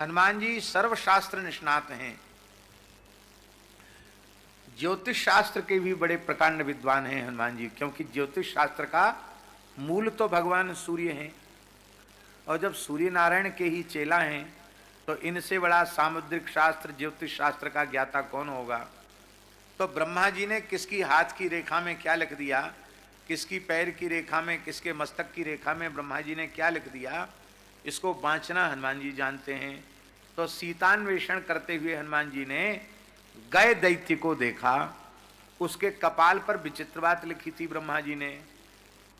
हनुमान जी सर्वशास्त्र निष्णात हैं, ज्योतिष शास्त्र के भी बड़े प्रकांड विद्वान हैं हनुमान जी, क्योंकि ज्योतिष शास्त्र का मूल तो भगवान सूर्य हैं, और जब सूर्य नारायण के ही चेला हैं तो इनसे बड़ा सामुद्रिक शास्त्र ज्योतिष शास्त्र का ज्ञाता कौन होगा। तो ब्रह्मा जी ने किसकी हाथ की रेखा में क्या लिख दिया, किसकी पैर की रेखा में, किसके मस्तक की रेखा में ब्रह्मा जी ने क्या लिख दिया, इसको बांचना हनुमान जी जानते हैं। तो सीतान्वेषण करते हुए हनुमान जी ने गए दैत्य को देखा, उसके कपाल पर विचित्र बात लिखी थी ब्रह्मा जी ने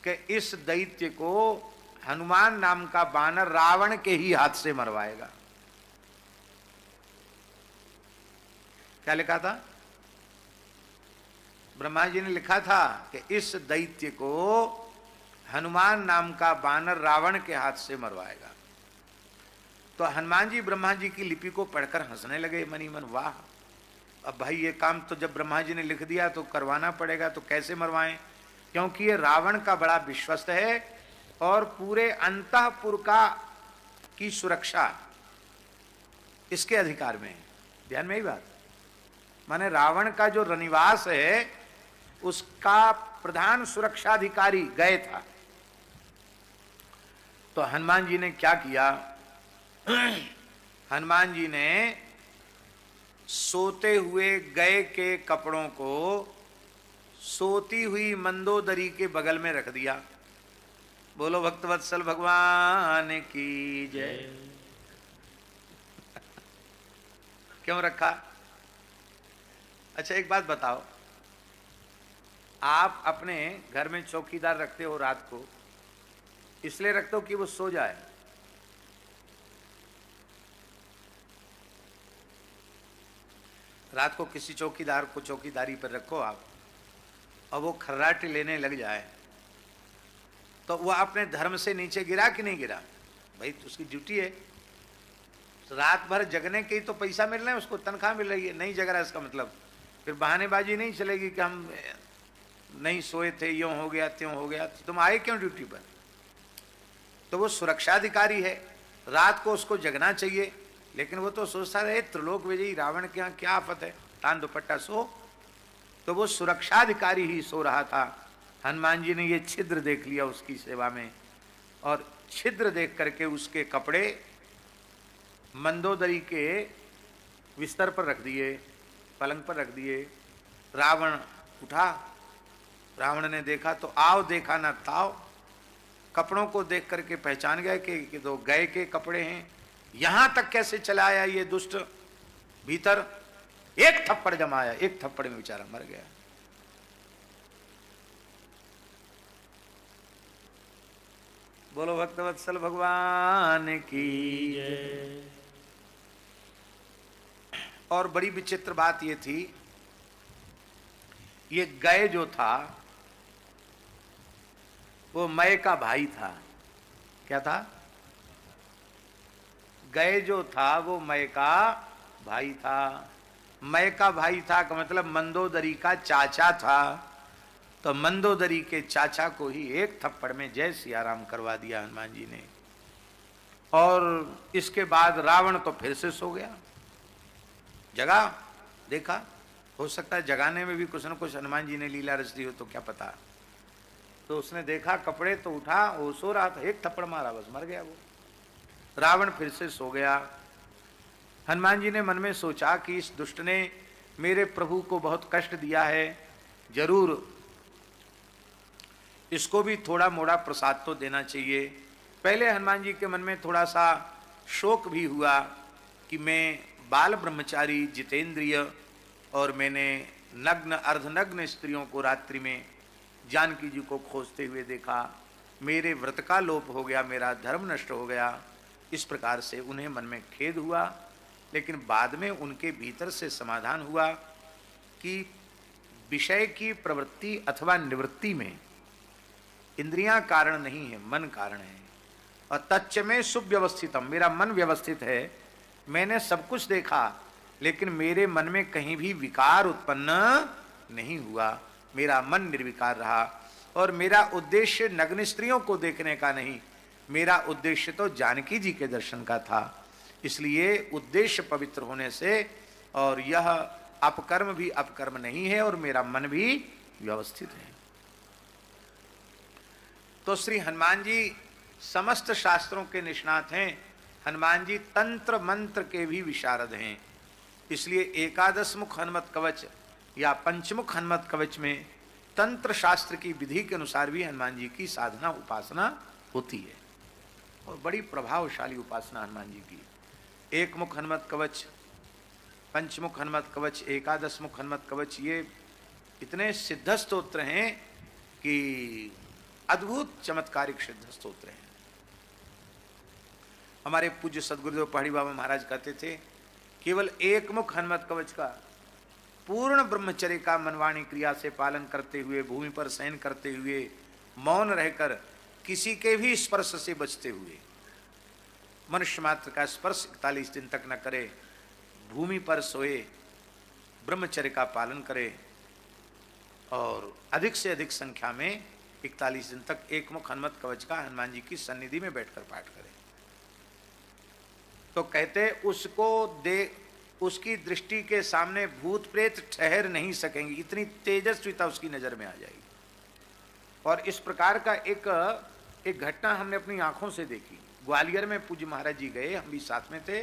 कि इस दैत्य को हनुमान नाम का बानर रावण के ही हाथ से मरवाएगा। क्या लिखा था? ब्रह्मा जी ने लिखा था कि इस दैत्य को हनुमान नाम का बानर रावण के हाथ से मरवाएगा। तो हनुमान जी ब्रह्मा जी की लिपि को पढ़कर हंसने लगे मनी मन, वाह, अब भाई ये काम तो जब ब्रह्मा जी ने लिख दिया तो करवाना पड़ेगा, तो कैसे मरवाएं, क्योंकि ये रावण का बड़ा विश्वस्त है और पूरे अंतःपुर का की सुरक्षा इसके अधिकार में है। ध्यान में ही बात, माने रावण का जो रनिवास है उसका प्रधान सुरक्षाधिकारी गए था। तो हनुमान जी ने क्या किया, हनुमान जी ने सोते हुए गए के कपड़ों को सोती हुई मंदोदरी के बगल में रख दिया। बोलो भक्तवत्सल भगवान की जय। क्यों रखा? अच्छा एक बात बताओ, आप अपने घर में चौकीदार रखते हो रात को, इसलिए रखते हो कि वो सो जाए? रात को किसी चौकीदार को चौकीदारी पर रखो आप, और वो खर्राटे लेने लग जाए तो वह अपने धर्म से नीचे गिरा कि नहीं गिरा? भाई तो उसकी ड्यूटी है, रात भर जगने के ही तो पैसा मिल रहा है, उसको तनख्वाह मिल रही है। नहीं जग रहा है इसका मतलब फिर बहानेबाजी नहीं चलेगी कि हम नहीं सोए थे, यूं हो गया त्यों हो गया, तो तुम आए क्यों ड्यूटी पर? तो वो सुरक्षाधिकारी है, रात को उसको जगना चाहिए, लेकिन वो तो सोचता रहे त्रिलोक विजयी रावण के यहाँ क्या आफत है, तान दुपट्टा सो। तो वो सुरक्षाधिकारी ही सो रहा था। हनुमान जी ने ये छिद्र देख लिया उसकी सेवा में, और छिद्र देख करके उसके कपड़े मंदोदरी के बिस्तर पर रख दिए, पलंग पर रख दिए। रावण उठा, रावण ने देखा तो आओ देखा ना ताओ, कपड़ों को देख करके पहचान गया कि तो गए के कपड़े हैं। यहां तक कैसे चला आया ये दुष्ट भीतर? एक थप्पड़ जमाया, एक थप्पड़ में बेचारा मर गया। बोलो भक्तवत्सल भगवान की जय। और बड़ी विचित्र बात ये थी, ये गए जो था वो मय का भाई था। क्या था? गए जो था वो मय का भाई था। मय का भाई था का मतलब मंदोदरी का चाचा था। तो मंदोदरी के चाचा को ही एक थप्पड़ में जय सियाराम करवा दिया हनुमान जी ने। और इसके बाद रावण तो फिर से सो गया, जगा, देखा, हो सकता है जगाने में भी कुछ न कुछ हनुमान जी ने लीला रच दी हो, तो क्या पता। तो उसने देखा कपड़े, तो उठा, वो सो रहा था, एक थप्पड़ मारा, बस मर गया वो। रावण फिर से सो गया। हनुमान जी ने मन में सोचा कि इस दुष्ट ने मेरे प्रभु को बहुत कष्ट दिया है, जरूर इसको भी थोड़ा मोड़ा प्रसाद तो देना चाहिए। पहले हनुमान जी के मन में थोड़ा सा शोक भी हुआ कि मैं बाल ब्रह्मचारी जितेंद्रिय, और मैंने नग्न अर्धनग्न स्त्रियों को रात्रि में जानकी जी को खोजते हुए देखा, मेरे व्रत का लोप हो गया, मेरा धर्म नष्ट हो गया। इस प्रकार से उन्हें मन में खेद हुआ, लेकिन बाद में उनके भीतर से समाधान हुआ कि विषय की प्रवृत्ति अथवा निवृत्ति में इंद्रियां कारण नहीं है, मन कारण है। और तच्च में सुव्यवस्थितम, मेरा मन व्यवस्थित है, मैंने सब कुछ देखा, लेकिन मेरे मन में कहीं भी विकार उत्पन्न नहीं हुआ, मेरा मन निर्विकार रहा। और मेरा उद्देश्य नग्न स्त्रियों को देखने का नहीं, मेरा उद्देश्य तो जानकी जी के दर्शन का था। इसलिए उद्देश्य पवित्र होने से, और यह अपकर्म भी अपकर्म नहीं है और मेरा मन भी व्यवस्थित है। तो श्री हनुमान जी समस्त शास्त्रों के निष्णात हैं। हनुमान जी तंत्र मंत्र के भी विशारद हैं। इसलिए एकादश मुख हनुमत कवच या पंचमुख हनुमत कवच में तंत्र शास्त्र की विधि के अनुसार भी हनुमान जी की साधना उपासना होती है, और बड़ी प्रभावशाली उपासना हनुमान जी की। एक मुख हनुमत कवच, पंचमुख हनुमत कवच, एकादश मुख हनुमत कवच, ये इतने सिद्ध स्तोत्र हैं कि अद्भुत चमत्कारिक सिद्ध स्तोत्र हैं। हमारे पूज्य सदगुरुदेव पहाड़ी बाबा महाराज कहते थे, केवल एक मुख हनुमत कवच का पूर्ण ब्रह्मचर्य का मनवाणी क्रिया से पालन करते हुए, भूमि पर शयन करते हुए, मौन रहकर, किसी के भी स्पर्श से बचते हुए, मनुष्य मात्र का स्पर्श 41 दिन तक न करे, भूमि पर सोए, ब्रह्मचर्य का पालन करे और अधिक से अधिक संख्या में 41 दिन तक एक मुख हनुमत कवच का हनुमान जी की सन्निधि में बैठकर पाठ करें। तो कहते उसको उसकी दृष्टि के सामने भूत प्रेत ठहर नहीं सकेंगे, इतनी तेजस्विता उसकी नजर में आ जाएगी। और इस प्रकार का एक घटना हमने अपनी आंखों से देखी। ग्वालियर में पूज्य महाराज जी गए, हम भी साथ में थे।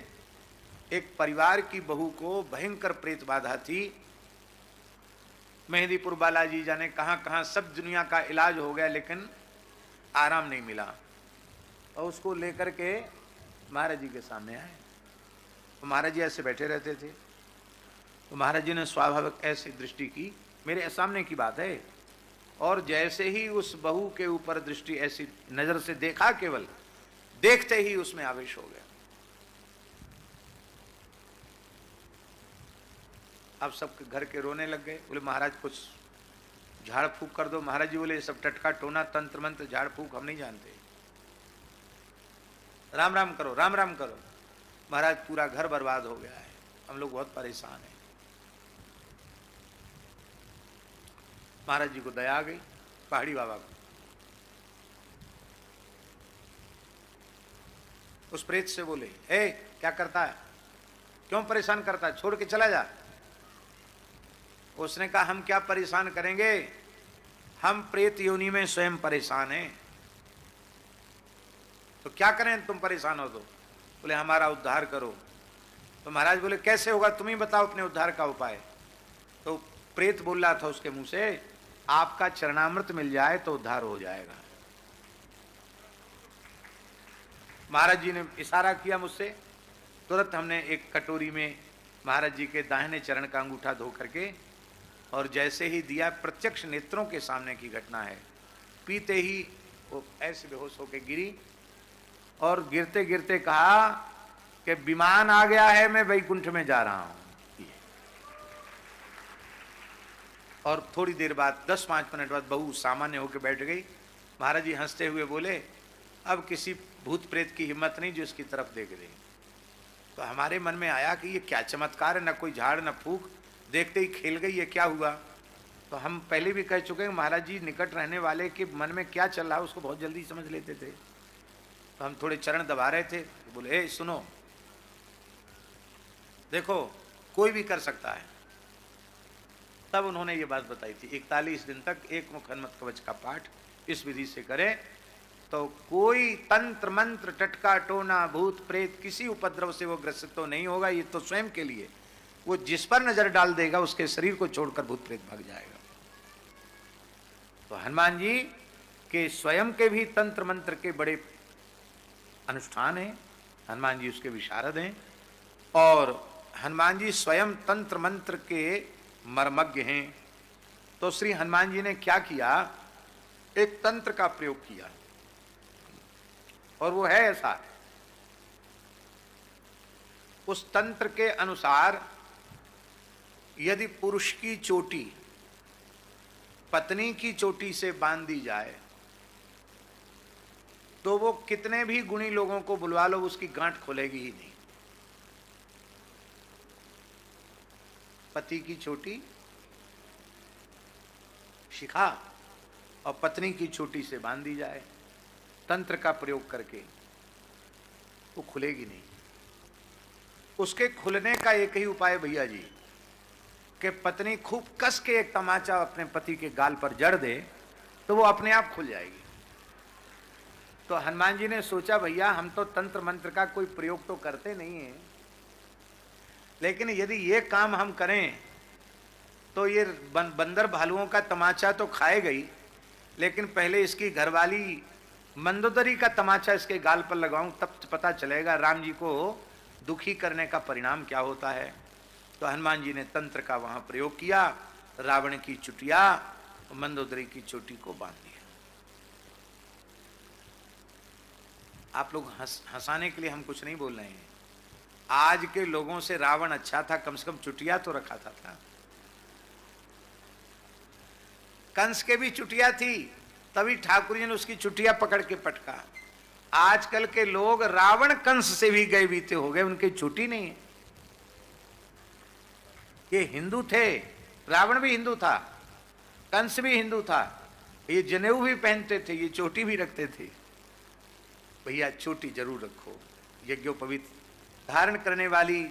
एक परिवार की बहू को भयंकर प्रेत बाधा थी। मेहंदीपुर बालाजी जाने कहाँ कहाँ सब दुनिया का इलाज हो गया, लेकिन आराम नहीं मिला। और उसको लेकर के महाराज जी के सामने आए। तो महाराज जी ऐसे बैठे रहते थे। तो महाराज जी ने स्वाभाविक ऐसी दृष्टि की, मेरे सामने की बात है, और जैसे ही उस बहू के ऊपर दृष्टि ऐसी नजर से देखा, केवल देखते ही उसमें आवेश हो गया। अब सब घर के रोने लग गए। बोले महाराज कुछ झाड़ फूक कर दो। महाराज जी बोले ये सब टटका टोना तंत्र मंत्र झाड़ फूक हम नहीं जानते, राम राम करो, राम राम करो। महाराज पूरा घर बर्बाद हो गया है, हम लोग बहुत परेशान हैं। महाराज जी को दया आ गई, पहाड़ी बाबा को। उस प्रेत से बोले, ए क्या करता है, क्यों परेशान करता है, छोड़ के चला जा। उसने कहा हम क्या परेशान करेंगे, हम प्रेत योनि में स्वयं परेशान हैं, तो क्या करें तुम परेशान हो तो। बोले हमारा उद्धार करो। तो महाराज बोले कैसे होगा, तुम ही बताओ अपने उद्धार का उपाय। तो प्रेत बोल रहा था उसके मुंह से, आपका चरणामृत मिल जाए तो उद्धार हो जाएगा। महाराज जी ने इशारा किया मुझसे, तुरंत हमने एक कटोरी में महाराज जी के दाहिने चरण का अंगूठा धो करके, और जैसे ही दिया, प्रत्यक्ष नेत्रों के सामने की घटना है, पीते ही वो ऐसे बेहोश होकर गिरी, और गिरते गिरते कहा कि विमान आ गया है, मैं वैकुंठ में जा रहा हूं। और थोड़ी देर बाद 10-5 मिनट बाद बहू सामान्य होकर बैठ गई। महाराज जी हंसते हुए बोले अब किसी भूत प्रेत की हिम्मत नहीं जो इसकी तरफ देख रही। तो हमारे मन में आया कि ये क्या चमत्कार है, न कोई झाड़ न फूक, देखते ही खेल गई, ये क्या हुआ। तो हम पहले भी कह चुके हैं महाराज जी निकट रहने वाले के मन में क्या चल रहा है उसको बहुत जल्दी समझ लेते थे। तो हम थोड़े चरण दबा रहे थे, तो बोले ए सुनो, देखो कोई भी कर सकता है। तब उन्होंने ये बात बताई थी, 41 दिन तक एक मुख हनुमत कवच का पाठ इस विधि से करें तो कोई तंत्र मंत्र टटका टोना भूत प्रेत किसी उपद्रव से वो ग्रसित तो नहीं होगा। ये तो स्वयं के लिए, वो जिस पर नजर डाल देगा उसके शरीर को छोड़कर भूत प्रेत भाग जाएगा। तो हनुमान जी के स्वयं के भी तंत्र मंत्र के बड़े अनुष्ठान हैं, हनुमान जी उसके विशारद हैं, और हनुमान जी स्वयं तंत्र मंत्र के मर्मज्ञ हैं। तो श्री हनुमान जी ने क्या किया, एक तंत्र का प्रयोग किया, और वो है ऐसा, उस तंत्र के अनुसार यदि पुरुष की चोटी पत्नी की चोटी से बांध दी जाए तो वो कितने भी गुणी लोगों को बुलवा लो उसकी गांठ खोलेगी ही नहीं। पति की चोटी शिखा और पत्नी की चोटी से बांध दी जाए तंत्र का प्रयोग करके, वो खुलेगी नहीं। उसके खुलने का एक ही उपाय भैया जी, कि पत्नी खूब कस के एक तमाचा अपने पति के गाल पर जड़ दे तो वो अपने आप खुल जाएगी। तो हनुमान जी ने सोचा भैया हम तो तंत्र मंत्र का कोई प्रयोग तो करते नहीं है, लेकिन यदि ये काम हम करें तो ये बंदर भालुओं का तमाचा तो खाए गई, लेकिन पहले इसकी घरवाली मंदोदरी का तमाचा इसके गाल पर लगाऊं, तब पता चलेगा राम जी को दुखी करने का परिणाम क्या होता है। तो हनुमान जी ने तंत्र का वहां प्रयोग किया, रावण की चुटिया मंदोदरी की चोटी को बांध दिया। आप लोग हंसाने के लिए हम कुछ नहीं बोल रहे हैं, आज के लोगों से रावण अच्छा था, कम से कम चुटिया तो रखा था। कंस के भी चुटिया थी, तभी ठाकुर जी ने उसकी चुटिया पकड़ के पटका। आजकल के लोग रावण कंस से भी गए बीते हो गए, उनकी छुट्टी नहीं है। ये हिंदू थे, रावण भी हिंदू था, कंस भी हिंदू था, ये जनेऊ भी पहनते थे, ये चोटी भी रखते थे। भैया चोटी जरूर रखो, यज्ञोपवीत धारण करने वाली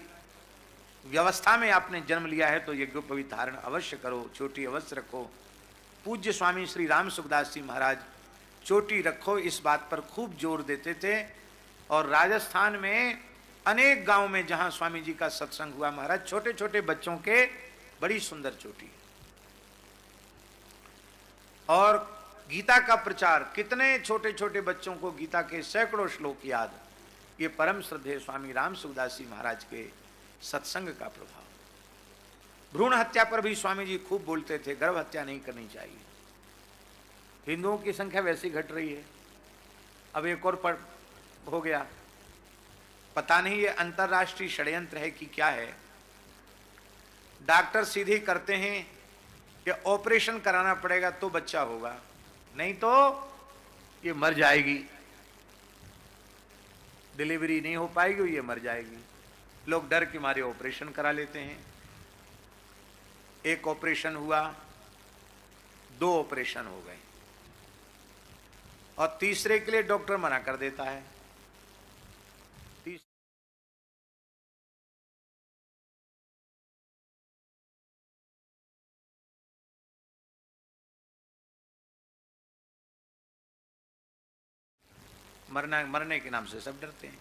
व्यवस्था में आपने जन्म लिया है तो यज्ञोपवीत धारण अवश्य करो, चोटी अवश्य रखो। पूज्य स्वामी श्री राम सुखदास जी महाराज चोटी रखो इस बात पर खूब जोर देते थे। और राजस्थान में अनेक गांव में जहां स्वामी जी का सत्संग हुआ, महाराज छोटे छोटे बच्चों के बड़ी सुंदर चोटी। और गीता का प्रचार, कितने छोटे छोटे बच्चों को गीता के सैकड़ों श्लोक याद। ये परम श्रद्धेय स्वामी राम सुखदास जी महाराज के सत्संग का प्रभाव। भ्रूण हत्या पर भी स्वामी जी खूब बोलते थे, गर्भ हत्या नहीं करनी चाहिए। हिंदुओं की संख्या वैसी घट रही है, अब एक और हो गया, पता नहीं ये अंतरराष्ट्रीय षड्यंत्र है कि क्या है। डॉक्टर सीधे करते हैं कि ऑपरेशन कराना पड़ेगा तो बच्चा होगा, नहीं तो ये मर जाएगी, डिलीवरी नहीं हो पाएगी, ये मर जाएगी। लोग डर के मारे ऑपरेशन करा लेते हैं। एक ऑपरेशन हुआ, 2 ऑपरेशन हो गए, और तीसरे के लिए डॉक्टर मना कर देता है। मरने के नाम से सब डरते हैं।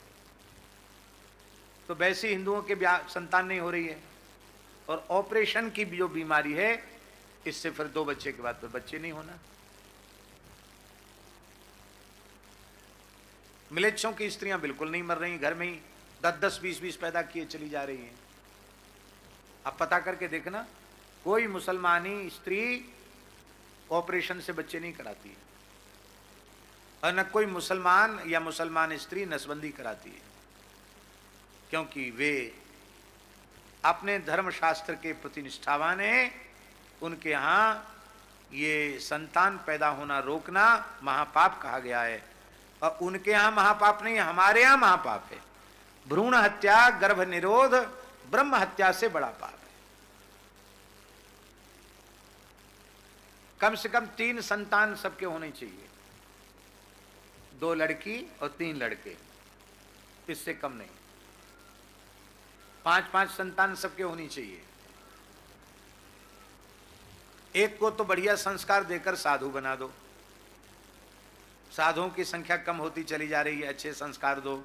तो वैसे हिंदुओं के संतान नहीं हो रही है, और ऑपरेशन की जो बीमारी है इससे फिर 2 बच्चे के बाद फिर बच्चे नहीं होना। मिलेच्छों की स्त्रियां बिल्कुल नहीं मर रही, घर में ही 10-10, 20-20 पैदा किए चली जा रही हैं। आप पता करके देखना, कोई मुसलमानी स्त्री ऑपरेशन से बच्चे नहीं कराती है, और न कोई मुसलमान या मुसलमान स्त्री नसबंदी कराती है, क्योंकि वे अपने धर्मशास्त्र के प्रति निष्ठावान हैं। उनके यहाँ ये संतान पैदा होना रोकना महापाप कहा गया है, और उनके यहाँ महापाप नहीं, हमारे यहाँ महापाप है। भ्रूण हत्या, गर्भ निरोध ब्रह्म हत्या से बड़ा पाप है। कम से कम 3 संतान सबके होने चाहिए, 2 लड़की और 3 लड़के, इससे कम नहीं। 5-5 संतान सबके होनी चाहिए। एक को तो बढ़िया संस्कार देकर साधु बना दो, साधुओं की संख्या कम होती चली जा रही है, अच्छे संस्कार दो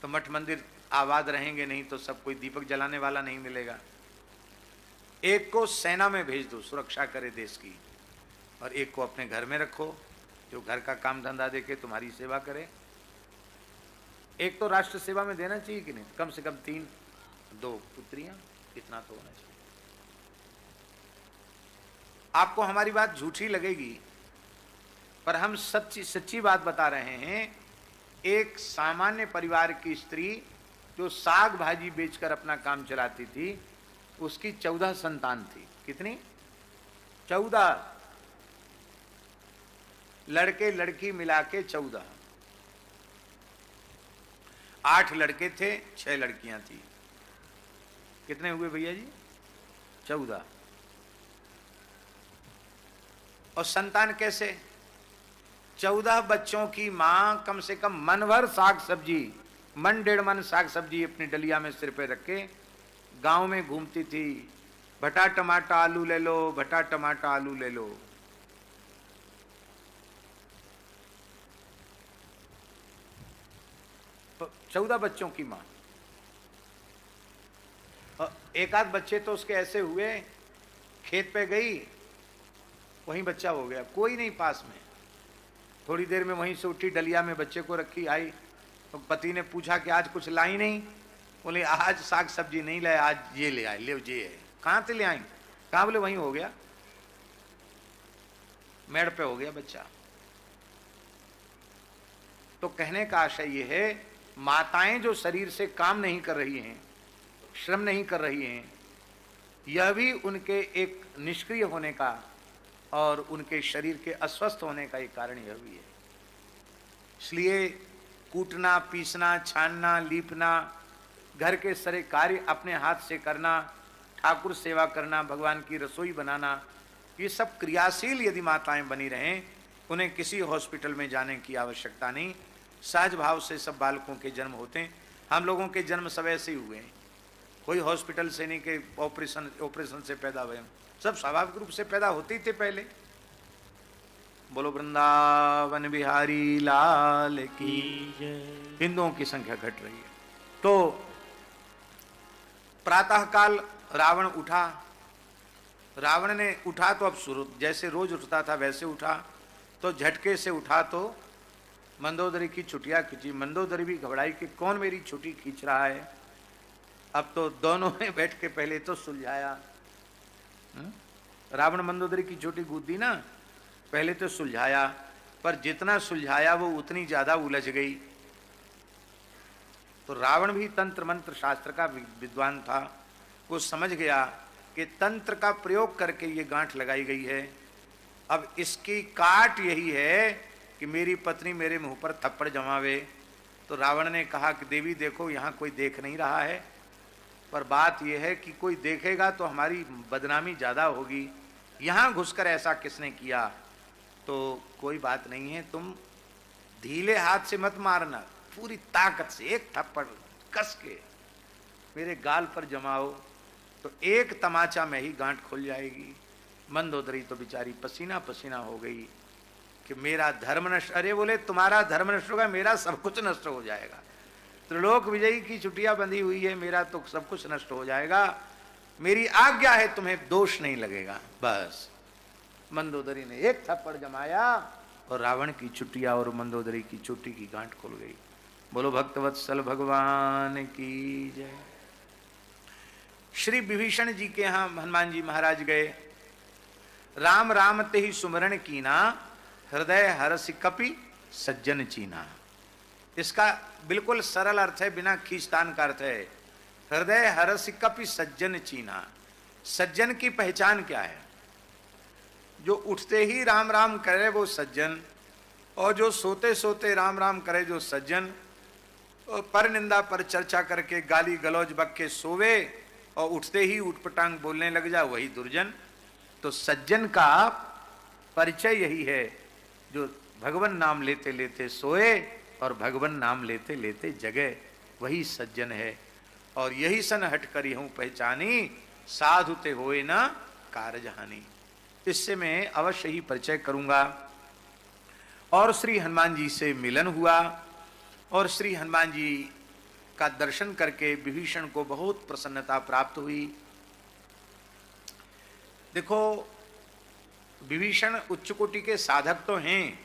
तो मठ मंदिर आबाद रहेंगे, नहीं तो सब कोई दीपक जलाने वाला नहीं मिलेगा। एक को सेना में भेज दो, सुरक्षा करे देश की, और एक को अपने घर में रखो, जो घर का काम धंधा देके तुम्हारी सेवा करे। एक तो राष्ट्र सेवा में देना चाहिए कि नहीं, कम से कम 3, 2 पुत्रियां, इतना तो होना चाहिए। आपको हमारी बात झूठी लगेगी, पर हम सच्ची बात बता रहे हैं। एक सामान्य परिवार की स्त्री जो साग भाजी बेचकर अपना काम चलाती थी, उसकी 14 संतान थी। कितनी? 14। लड़के लड़की मिला के 14। 8 लड़के थे, 6 लड़कियां थी। कितने हुए भैया जी? 14। और संतान कैसे? 14 बच्चों की मां कम से कम मन भर साग सब्जी मन 1.5 मन साग सब्जी अपनी डलिया में सिर पे रख के गांव में घूमती थी। भटा टमाटर आलू ले लो, भटा टमाटर आलू ले लो। तो 14 बच्चों की मां। एक आध बच्चे तो उसके ऐसे हुए, खेत पे गई, वहीं बच्चा हो गया, कोई नहीं पास में। थोड़ी देर में वहीं से उठी, डलिया में बच्चे को रखी, आई तो पति ने पूछा कि आज कुछ लाई नहीं? बोले आज साग सब्जी नहीं लाए, आज ये ले आए। ले ये है। कहाँ से ले आई? कहाँ? बोले वहीं हो गया, मेड़ पे हो गया बच्चा। तो कहने का आशय ये है, माताएं जो शरीर से काम नहीं कर रही हैं, श्रम नहीं कर रही हैं, यह भी उनके एक निष्क्रिय होने का और उनके शरीर के अस्वस्थ होने का एक कारण यह भी है। इसलिए कूटना, पीसना, छानना, लीपना, घर के सारे कार्य अपने हाथ से करना, ठाकुर सेवा करना, भगवान की रसोई बनाना, ये सब क्रियाशील यदि माताएं बनी रहें, उन्हें किसी हॉस्पिटल में जाने की आवश्यकता नहीं। सहज भाव से सब बालकों के जन्म होते हैं। हम लोगों के जन्म सब ऐसे ही हुए हैं, कोई हॉस्पिटल से नहीं कि ऑपरेशन से पैदा हुए, सब स्वाभाविक रूप से पैदा होते ही थे पहले। बोलो वृंदावन बिहारी लाल की जय। हिंदुओं की संख्या घट रही है। तो प्रातः काल रावण उठा। रावण ने उठा तो अब जैसे रोज उठता था वैसे उठा, तो झटके से उठा तो मंदोदरी की छुटिया खींची। मंदोदरी भी घबराई कि कौन मेरी छुट्टी खींच रहा है। अब तो दोनों ने बैठ के पहले तो सुलझाया। रावण मंदोदरी की चोटी कूदी ना, पहले तो सुलझाया, पर जितना सुलझाया वो उतनी ज्यादा उलझ गई। तो रावण भी तंत्र मंत्र शास्त्र का विद्वान था। वो समझ गया कि तंत्र का प्रयोग करके ये गांठ लगाई गई है। अब इसकी काट यही है कि मेरी पत्नी मेरे मुंह पर थप्पड़ जमावे। तो रावण ने कहा कि देवी देखो, यहाँ कोई देख नहीं रहा है, पर बात यह है कि कोई देखेगा तो हमारी बदनामी ज़्यादा होगी। यहाँ घुसकर ऐसा किसने किया? तो कोई बात नहीं है, तुम ढीले हाथ से मत मारना, पूरी ताकत से एक थप्पड़ कस के मेरे गाल पर जमाओ, तो एक तमाचा में ही गांठ खुल जाएगी। मंदोदरी तो बेचारी पसीना पसीना हो गई कि मेरा धर्म नष्ट। अरे बोले तुम्हारा धर्म नष्ट होगा, मेरा सब कुछ नष्ट हो जाएगा। त्रिलोक विजयी की चुटिया बंधी हुई है, मेरा तो सब कुछ नष्ट हो जाएगा। मेरी आज्ञा है, तुम्हें दोष नहीं लगेगा। बस मंदोदरी ने एक थप्पड़ जमाया और रावण की चुटिया और मंदोदरी की चोटी की गांठ खुल गई। बोलो भक्तवत्सल भगवान की जय। श्री विभीषण जी के यहाँ हनुमान जी महाराज गए। राम राम ते ही सुमरण कीना, हृदय हरसि कपि सज्जन चीना। इसका बिल्कुल सरल अर्थ है, बिना खींचतान का अर्थ है, हृदय हरसि कपि सज्जन चीना। सज्जन की पहचान क्या है? जो उठते ही राम राम करे वो सज्जन, और जो सोते सोते राम राम करे जो सज्जन, और पर निंदा पर चर्चा करके गाली गलौज बक के सोवे और उठते ही उठपटांग बोलने लग जा, वही दुर्जन। तो सज्जन का परिचय यही है, जो भगवान नाम लेते लेते सोए और भगवान नाम लेते लेते जगे, वही सज्जन है। और यही सन हट करी हूं पहचानी, साधु ते होए ना कारजहानी। इससे मैं अवश्य ही परिचय करूंगा। और श्री हनुमान जी से मिलन हुआ और श्री हनुमान जी का दर्शन करके विभीषण को बहुत प्रसन्नता प्राप्त हुई। देखो, विभीषण उच्च कोटि के साधक तो हैं,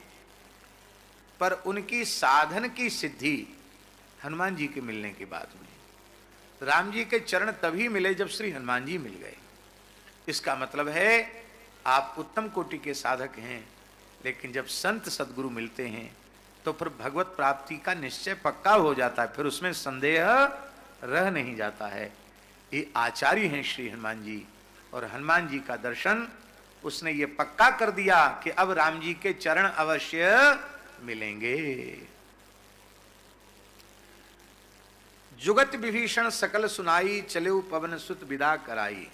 पर उनकी साधन की सिद्धि हनुमान जी के मिलने के बाद हुई। राम जी के चरण तभी मिले जब श्री हनुमान जी मिल गए। इसका मतलब है आप उत्तम कोटि के साधक हैं, लेकिन जब संत सदगुरु मिलते हैं तो फिर भगवत प्राप्ति का निश्चय पक्का हो जाता है, फिर उसमें संदेह रह नहीं जाता है। ये आचार्य हैं श्री हनुमान जी, और हनुमान जी का दर्शन उसने ये पक्का कर दिया कि अब राम जी के चरण अवश्य मिलेंगे। जुगत विभीषण सकल सुनाई, चले पवन सुत विदा कराई।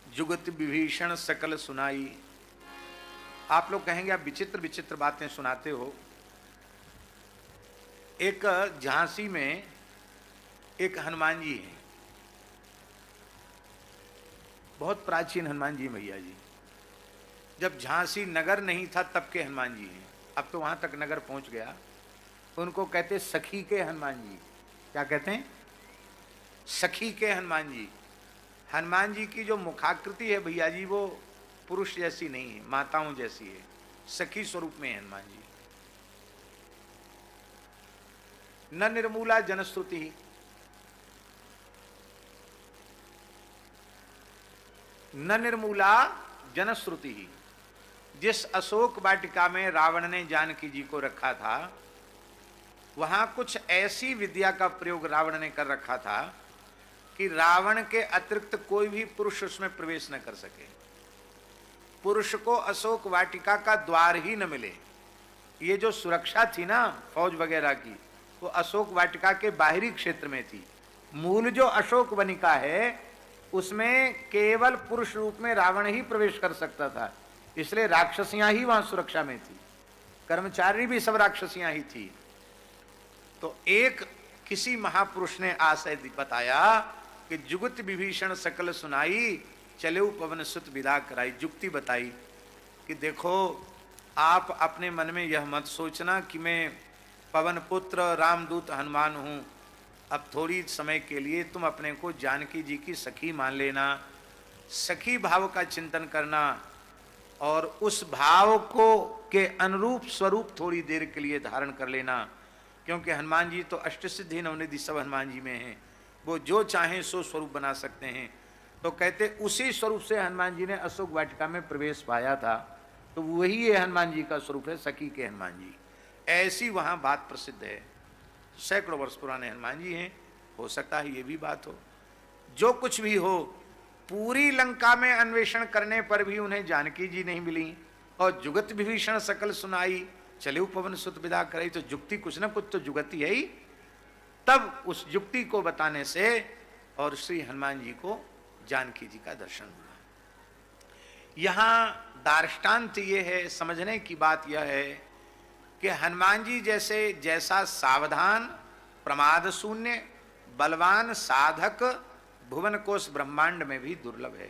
जुगत विभीषण सकल सुनाई। आप लोग कहेंगे आप विचित्र विचित्र बातें सुनाते हो। एक झांसी में एक हनुमान जी हैं, बहुत प्राचीन हनुमान जी भैया जी। जब झांसी नगर नहीं था तब के हनुमान जी हैं, अब तो वहां तक नगर पहुंच गया। उनको कहते सखी के हनुमान जी। क्या कहते हैं? सखी के हनुमान जी। हनुमान जी की जो मुखाकृति है भैया जी, वो पुरुष जैसी नहीं है, माताओं जैसी है, सखी स्वरूप में है हनुमान जी। न निर्मूला जनश्रुति, न निर्मूला जनश्रुति। जिस अशोक वाटिका में रावण ने जानकी जी को रखा था, वहां कुछ ऐसी विद्या का प्रयोग रावण ने कर रखा था कि रावण के अतिरिक्त कोई भी पुरुष उसमें प्रवेश न कर सके। पुरुष को अशोक वाटिका का द्वार ही न मिले। ये जो सुरक्षा थी ना फौज वगैरह की, वो अशोक वाटिका के बाहरी क्षेत्र में थी। मूल जो अशोक वनिका है उसमें केवल पुरुष रूप में रावण ही प्रवेश कर सकता था, इसलिए राक्षसियां ही वहां सुरक्षा में थी, कर्मचारी भी सब राक्षसियां ही थी। तो एक किसी महापुरुष ने आशय बताया कि जुगत विभीषण सकल सुनाई, चले पवन सुत विदा कराई। जुक्ति बताई कि देखो, आप अपने मन में यह मत सोचना कि मैं पवन पुत्र रामदूत हनुमान हूं। अब थोड़ी समय के लिए तुम अपने को जानकी जी की सखी मान लेना, सखी भाव का चिंतन करना और उस भाव को के अनुरूप स्वरूप थोड़ी देर के लिए धारण कर लेना, क्योंकि हनुमान जी तो अष्टसिद्धि नवनिधि सब हनुमान जी में हैं, वो जो चाहें सो स्वरूप बना सकते हैं। तो कहते उसी स्वरूप से हनुमान जी ने अशोक वाटिका में प्रवेश पाया था, तो वही ये हनुमान जी का स्वरूप है, सखी के हनुमान जी। ऐसी वहाँ बात प्रसिद्ध है, सैकड़ों वर्ष पुराने हनुमान जी हैं। हो सकता है ये भी बात हो। जो कुछ भी हो, पूरी लंका में अन्वेषण करने पर भी उन्हें जानकी जी नहीं मिली, और जुगत विभीषण सकल सुनाई, चले पवन सुत विदा कराई। तो जुक्ति कुछ ना कुछ तो जुगति है ही। तब उस जुक्ति को बताने से और श्री हनुमान जी को जानकी जी का दर्शन हुआ। यहां दार्ष्टान्त ये है, समझने की बात यह है कि हनुमान जी जैसा सावधान, प्रमाद शून्य, बलवान साधक भुवन कोश ब्रह्मांड में भी दुर्लभ है।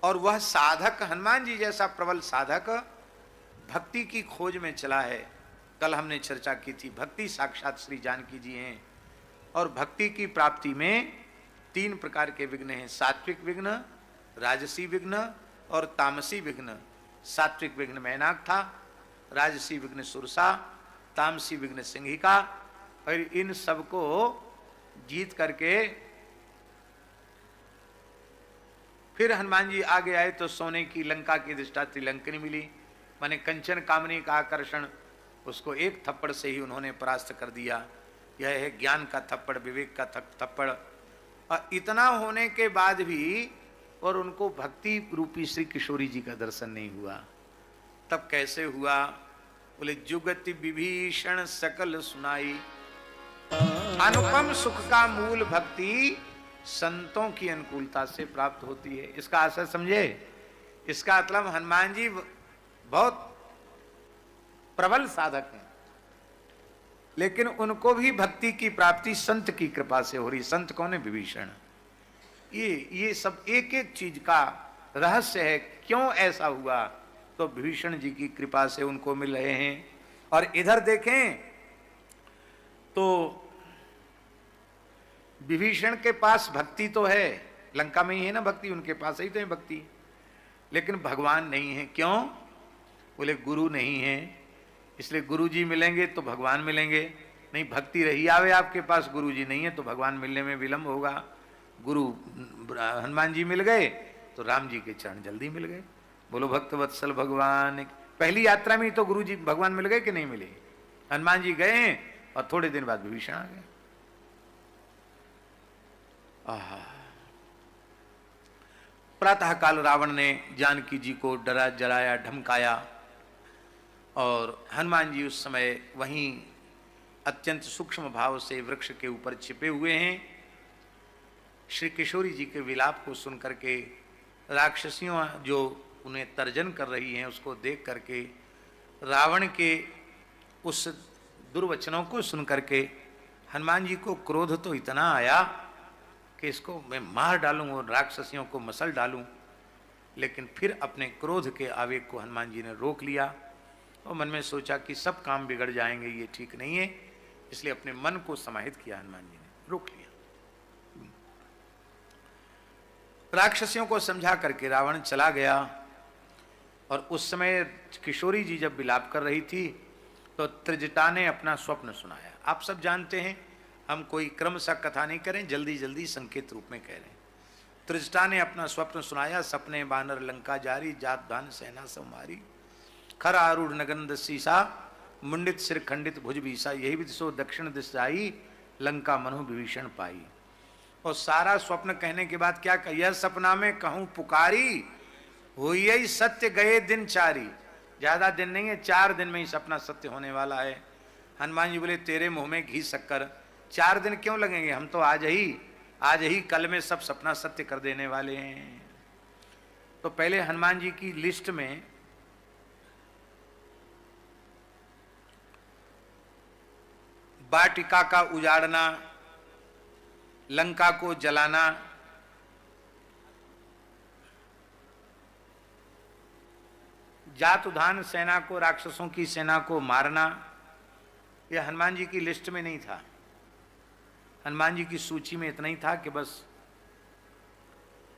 और वह साधक, हनुमान जी जैसा प्रबल साधक भक्ति की खोज में चला है। कल हमने चर्चा की थी, भक्ति साक्षात श्री जानकी जी हैं। और भक्ति की प्राप्ति में 3 प्रकार के विघ्न हैं, सात्विक विघ्न, राजसी विघ्न और तामसी विघ्न। सात्विक विघ्न मैनाक था, राजसी विघ्न सुरसा, तामसी विघ्न सिंहिका। और इन सबको जीत करके फिर हनुमान जी आगे आए तो सोने की लंका की दृष्टा त्रिलंकनी मिली, माने कंचन कामनी का आकर्षण, उसको एक थप्पड़ से ही उन्होंने परास्त कर दिया। यह है ज्ञान का थप्पड़, विवेक का थप्पड़। और इतना होने के बाद भी और उनको भक्ति रूपी श्री किशोरी जी का दर्शन नहीं हुआ। तब कैसे हुआ? बोले जुगति विभीषण सकल सुनाई, अनुपम सुख का मूल भक्ति संतों की अनुकूलता से प्राप्त होती है। इसका असर समझे? इसका मतलब हनुमान जी बहुत प्रबल साधक हैं, लेकिन उनको भी भक्ति की प्राप्ति संत की कृपा से हो रही। संत कौन है? विभीषण। ये सब एक एक चीज का रहस्य है, क्यों ऐसा हुआ? तो विभीषण जी की कृपा से उनको मिल रहे हैं। और इधर देखें तो विभीषण के पास भक्ति तो है, लंका में ही है ना भक्ति, उनके पास ही तो है भक्ति, लेकिन भगवान नहीं है। क्यों? बोले गुरु नहीं है, इसलिए गुरु जी मिलेंगे तो भगवान मिलेंगे। नहीं, भक्ति रही आवे आपके पास, गुरु जी नहीं है तो भगवान मिलने में विलंब होगा। गुरु हनुमान जी मिल गए तो राम जी के चरण जल्दी मिल गए। बोलो भक्त वत्सल भगवान। पहली यात्रा में तो गुरु जी भगवान मिल गए कि नहीं मिले? हनुमान जी गए और थोड़े दिन बाद विभीषण आ गए। प्रातः काल रावण ने जानकी जी को डरा, जलाया, धमकाया, और हनुमान जी उस समय वहीं अत्यंत सूक्ष्म भाव से वृक्ष के ऊपर छिपे हुए हैं। श्री किशोरी जी के विलाप को सुन करके राक्षसियों जो उन्हें तर्जन कर रही हैं, उसको देख करके रावण के उस दुर्वचनों को सुन करके हनुमान जी को क्रोध तो इतना आया कि इसको मैं मार डालूं और राक्षसियों को मसल डालूं, लेकिन फिर अपने क्रोध के आवेग को हनुमान जी ने रोक लिया और मन में सोचा कि सब काम बिगड़ जाएंगे, ये ठीक नहीं है, इसलिए अपने मन को समाहित किया, हनुमान जी ने रोक लिया। राक्षसियों को समझा करके रावण चला गया और उस समय किशोरी जी जब विलाप कर रही थी तो त्रिजटा ने अपना स्वप्न सुनाया। आप सब जानते हैं, हम कोई क्रमशः कथा नहीं करें, जल्दी जल्दी संकेत रूप में कह रहे हैं। त्रिजटा ने अपना स्वप्न सुनाया, सपने बानर लंका जारी, जात धान सेना संवारी, खर आरूढ़ नगंद सीसा, मुंडित सिर खंडित भुज बीसा, यही विदिशो दक्षिण दिश जाई, लंका मनु विभीषण पाई। और सारा स्वप्न कहने के बाद क्या कहा, यह सपना में कहूं पुकारी, हुई सत्य गए दिन चारी। ज्यादा दिन नहीं है, 4 दिन में ही सपना सत्य होने वाला है। हनुमान जी बोले, तेरे मुंह में घी शक्कर, 4 दिन क्यों लगेंगे, हम तो आज ही कल में सब सपना सत्य कर देने वाले हैं। तो पहले हनुमान जी की लिस्ट में वाटिका का उजाड़ना, लंका को जलाना, जातुधान सेना को, राक्षसों की सेना को मारना, यह हनुमान जी की लिस्ट में नहीं था। हनुमान जी की सूची में इतना ही था कि बस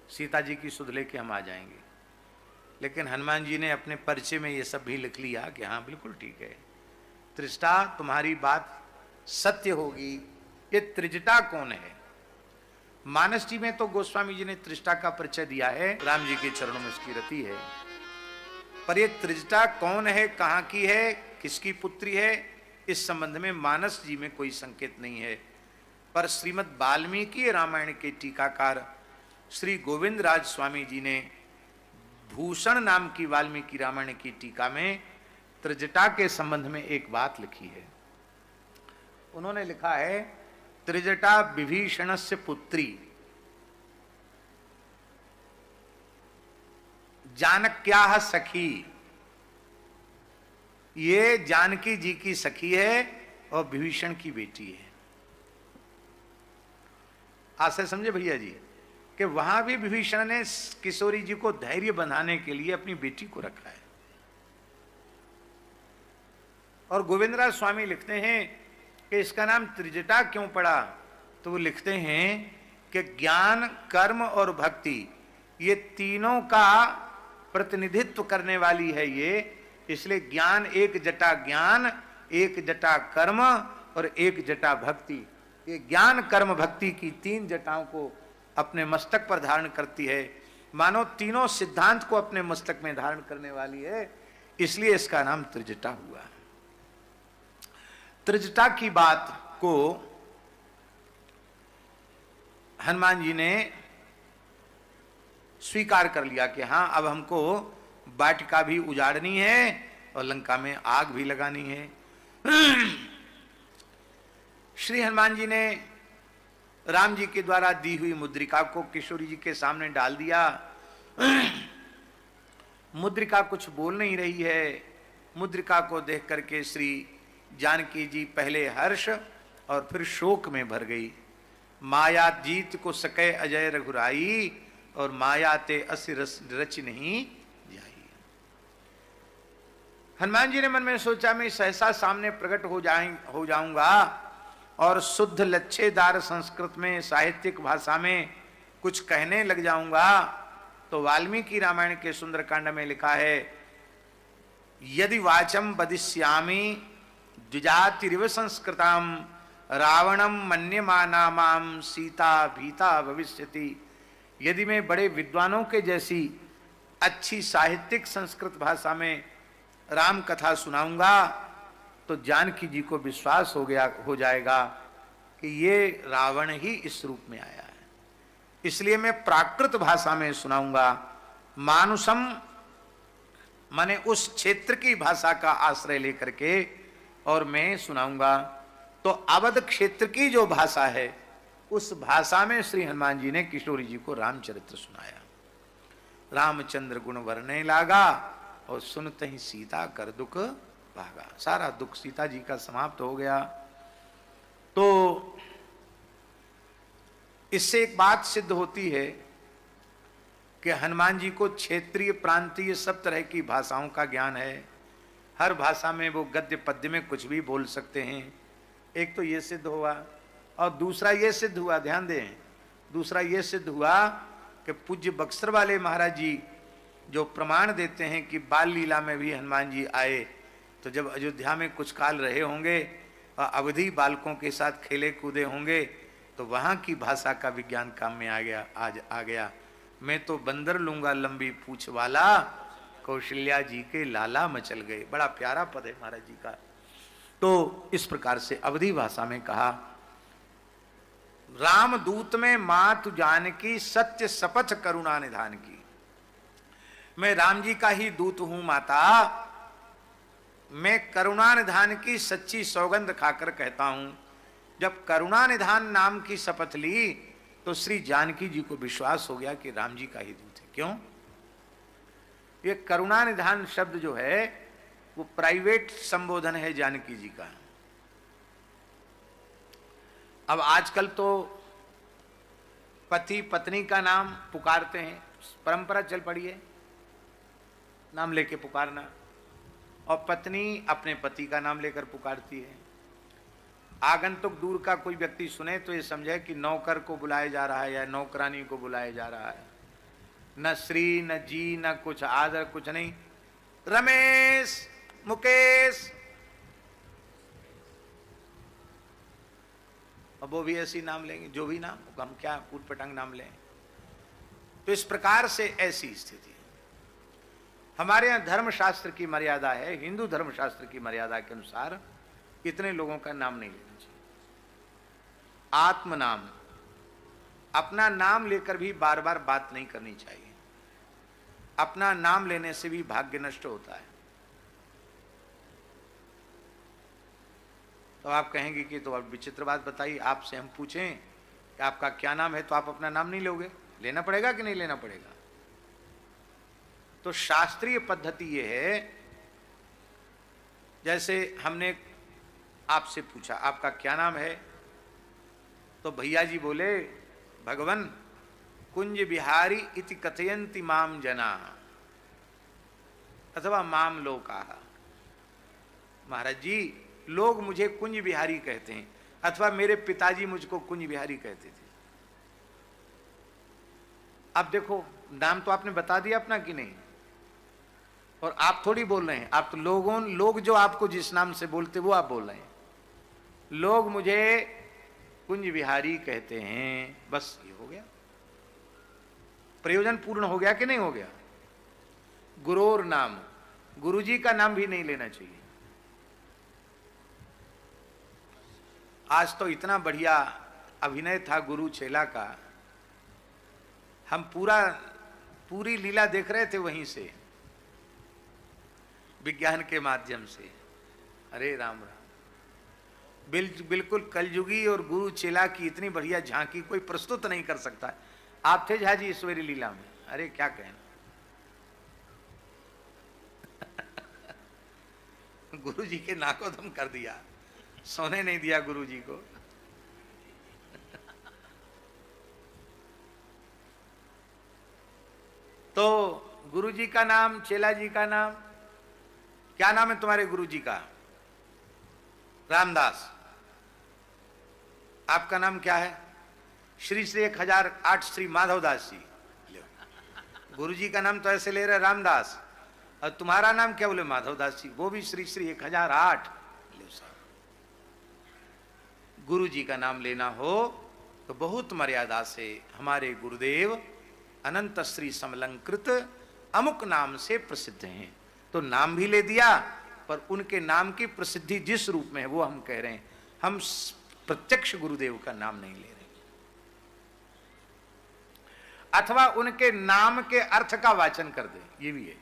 सीता जी की सुध लेके हम आ जाएंगे। लेकिन हनुमान जी ने अपने परिचय में ये सब भी लिख लिया कि हाँ बिल्कुल ठीक है, त्रिजटा तुम्हारी बात सत्य होगी। ये त्रिजटा कौन है? मानस जी में तो गोस्वामी जी ने त्रिजटा का परिचय दिया है, राम जी के चरणों में इसकी रति है, पर ये त्रिजटा कौन है, कहाँ की है, किसकी पुत्री है, इस संबंध में मानस जी में कोई संकेत नहीं है। पर श्रीमद् वाल्मीकि रामायण के टीकाकार श्री गोविंद राज स्वामी जी ने भूषण नाम की वाल्मीकि रामायण की टीका में त्रिजटा के संबंध में एक बात लिखी है। उन्होंने लिखा है, त्रिजटा विभीषणस्य पुत्री, जानक्याः सखी। ये जानकी जी की सखी है और विभीषण की बेटी है। आज से समझे भैया जी कि वहां भी विभीषण ने किशोरी जी को धैर्य बंधाने के लिए अपनी बेटी को रखा है। और गोविंदराज स्वामी लिखते हैं कि इसका नाम त्रिजटा क्यों पड़ा, तो वो लिखते हैं कि ज्ञान, कर्म और भक्ति, ये तीनों का प्रतिनिधित्व करने वाली है ये। इसलिए ज्ञान, एक जटा ज्ञान, एक जटा कर्म और एक जटा भक्ति। ये ज्ञान, कर्म, भक्ति की 3 जटाओं को अपने मस्तक पर धारण करती है, मानो तीनों सिद्धांत को अपने मस्तक में धारण करने वाली है, इसलिए इसका नाम त्रिजटा हुआ। त्रिजटा की बात को हनुमान जी ने स्वीकार कर लिया कि हाँ, अब हमको वाटिका भी उजाड़नी है और लंका में आग भी लगानी है। श्री हनुमान जी ने राम जी के द्वारा दी हुई मुद्रिका को किशोरी जी के सामने डाल दिया। मुद्रिका कुछ बोल नहीं रही है। मुद्रिका को देख करके श्री जानकी जी पहले हर्ष और फिर शोक में भर गई। माया जीत को सके अजय रघुराई, और माया ते असि रच नहीं जाई। हनुमान जी ने मन में सोचा, मैं सहसा सामने प्रकट हो जाऊंगा और शुद्ध लच्छेदार संस्कृत में, साहित्यिक भाषा में कुछ कहने लग जाऊंगा। तो वाल्मीकि रामायण के सुंदरकांड में लिखा है, यदि वाचम वदिष्यामि द्विजातिरिव संस्कृताम रावणम मन्यमाना माम सीता भीता भविष्यति। यदि मैं बड़े विद्वानों के जैसी अच्छी साहित्यिक संस्कृत भाषा में राम कथा सुनाऊंगा तो जानकी जी को विश्वास हो जाएगा कि ये रावण ही इस रूप में आया है। इसलिए मैं प्राकृत भाषा में सुनाऊंगा। मानुषम माने उस क्षेत्र की भाषा का आश्रय लेकर के और मैं सुनाऊंगा। तो अवध क्षेत्र की जो भाषा है उस भाषा में श्री हनुमान जी ने किशोरी जी को रामचरित्र सुनाया। रामचंद्र गुण वर्णने लागा और सुनते ही सीता कर दुख भागा, सारा दुख सीता जी का समाप्त हो गया। तो इससे एक बात सिद्ध होती है कि हनुमान जी को क्षेत्रीय प्रांतीय सब तरह की भाषाओं का ज्ञान है। हर भाषा में वो गद्य पद्य में कुछ भी बोल सकते हैं। एक तो ये सिद्ध हुआ, और दूसरा ये सिद्ध हुआ, ध्यान दें, दूसरा ये सिद्ध हुआ कि पूज्य बक्सर वाले महाराज जी जो प्रमाण देते हैं कि बाल लीला में भी हनुमान जी आए, तो जब अयोध्या में कुछ काल रहे होंगे और अवधि बालकों के साथ खेले कूदे होंगे, तो वहां की भाषा का विज्ञान काम में आ गया। आज आ गया, मैं तो बंदर लूंगा लंबी पूछ वाला, कौशल्या जी के लाला मचल गए। बड़ा प्यारा पद है महाराज जी का। तो इस प्रकार से अवधि भाषा में कहा, राम दूत में मातु जानकी, सत्य शपथ करुणा निधान की। मैं राम जी का ही दूत हूं माता, मैं करुणा निधान की सच्ची सौगंध खाकर कहता हूं। जब करुणा निधान नाम की शपथ ली तो श्री जानकी जी को विश्वास हो गया कि राम जी का ही दूत है। क्यों? ये करुणा निधान शब्द जो है वो प्राइवेट संबोधन है जानकी जी का। अब आजकल तो पति पत्नी का नाम पुकारते हैं, परंपरा चल पड़ी है नाम लेके पुकारना, और पत्नी अपने पति का नाम लेकर पुकारती है। आगंतुक दूर का कोई व्यक्ति सुने तो ये समझे कि नौकर को बुलाया जा रहा है या नौकरानी को बुलाया जा रहा है। न श्री न जी न कुछ आदर, कुछ नहीं। रमेश, मुकेश, अब वो भी ऐसी नाम लेंगे, जो भी नाम, हम क्या कूट पटांग नाम लें। तो इस प्रकार से ऐसी स्थिति है। हमारे यहाँ धर्मशास्त्र की मर्यादा है, हिंदू धर्मशास्त्र की मर्यादा के अनुसार इतने लोगों का नाम नहीं लेना चाहिए। आत्म नाम, अपना नाम लेकर भी बार बार बात नहीं करनी चाहिए। अपना नाम लेने से भी भाग्य नष्ट होता है। तो आप कहेंगे कि तो आप विचित्र बात बताइए, आपसे हम पूछें कि आपका क्या नाम है तो आप अपना नाम नहीं लोगे? लेना पड़ेगा कि नहीं लेना पड़ेगा? तो शास्त्रीय पद्धति ये है, जैसे हमने आपसे पूछा आपका क्या नाम है, तो भैया जी बोले भगवन कुंज बिहारी इति कथयन्ति माम जना, अथवा माम लोका। महाराज जी, लोग मुझे कुंज बिहारी कहते हैं, अथवा मेरे पिताजी मुझको कुंज बिहारी कहते थे। अब देखो, नाम तो आपने बता दिया अपना कि नहीं, और आप थोड़ी बोल रहे हैं, आप तो लोग जो आपको जिस नाम से बोलते वो आप बोल रहे हैं। लोग मुझे कुंज बिहारी कहते हैं, बस ये हो गया, प्रयोजन पूर्ण हो गया कि नहीं हो गया? गुरोर नाम, गुरुजी का नाम भी नहीं लेना चाहिए। आज तो इतना बढ़िया अभिनय था गुरु चेला का, हम पूरी लीला देख रहे थे वहीं से, विज्ञान के माध्यम से। अरे राम राम, बिल्कुल कलयुगी और गुरु चेला की इतनी बढ़िया झांकी कोई प्रस्तुत नहीं कर सकता। आप थे झाजी ईश्वरी लीला में, अरे क्या कहना। गुरु जी के नाकोदम कर दिया, सोने नहीं दिया गुरु जी को। तो गुरु जी का नाम, चेला जी का नाम, क्या नाम है तुम्हारे गुरु जी का? रामदास। आपका नाम क्या है? श्री 1008 श्री माधवदास जी। गुरु जी का नाम तो ऐसे ले रहे रामदास, और तुम्हारा नाम क्या बोले? माधवदास जी, वो भी श्री 1008। गुरु जी का नाम लेना हो तो बहुत मर्यादा से, हमारे गुरुदेव अनंत श्री समलंकृत अमुक नाम से प्रसिद्ध हैं, तो नाम भी ले दिया, पर उनके नाम की प्रसिद्धि जिस रूप में है वो हम कह रहे हैं। हम प्रत्यक्ष गुरुदेव का नाम नहीं ले रहे, अथवा उनके नाम के अर्थ का वाचन कर दे, ये भी है।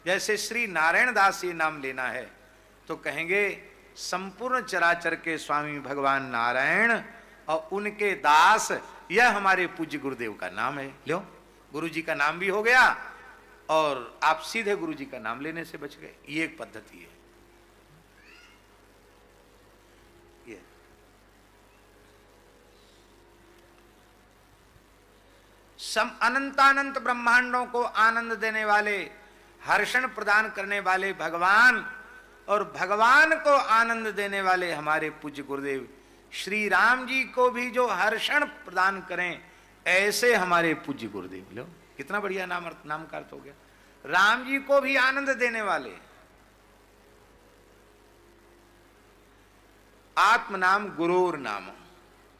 जैसे श्री नारायण दास ये नाम लेना है तो कहेंगे संपूर्ण चराचर के स्वामी भगवान नारायण और उनके दास, यह हमारे पूज्य गुरुदेव का नाम है। लो, गुरु जी का नाम भी हो गया और आप सीधे गुरु जी का नाम लेने से बच गए। ये एक पद्धति है। ये अनंतानंत ब्रह्मांडों को आनंद देने वाले, हर्षण प्रदान करने वाले भगवान, और भगवान को आनंद देने वाले हमारे पूज्य गुरुदेव श्री राम जी को भी जो हर्षण प्रदान करें, ऐसे हमारे पूज्य गुरुदेव। लो कितना बढ़िया नाम का अर्थ हो गया। राम जी को भी आनंद देने वाले। आत्म नाम गुरोर नाम,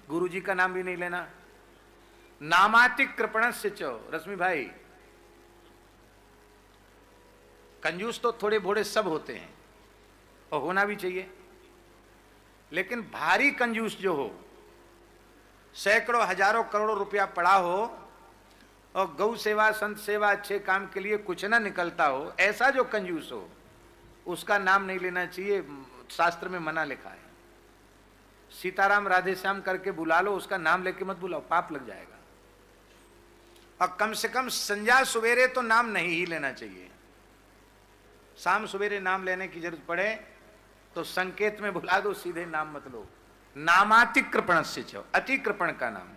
गुरु जी का नाम भी नहीं लेना। नामातिक कृपणस्य च, रश्मि भाई, कंजूस तो थोड़े भोड़े सब होते हैं और होना भी चाहिए, लेकिन भारी कंजूस जो हो, सैकड़ों हजारों करोड़ों रुपया पड़ा हो और गौ सेवा संत सेवा अच्छे काम के लिए कुछ ना निकलता हो, ऐसा जो कंजूस हो, उसका नाम नहीं लेना चाहिए। शास्त्र में मना लिखा है। सीताराम राधे श्याम करके बुला लो, उसका नाम लेके मत बुलाओ, पाप लग जाएगा। और कम से कम संध्या सवेरे तो नाम नहीं ही लेना चाहिए। शाम सवेरे नाम लेने की जरूरत पड़े तो संकेत में बुला दो, सीधे नाम मत लो। नामातिकृपण से छो, अतिकृपण का नाम।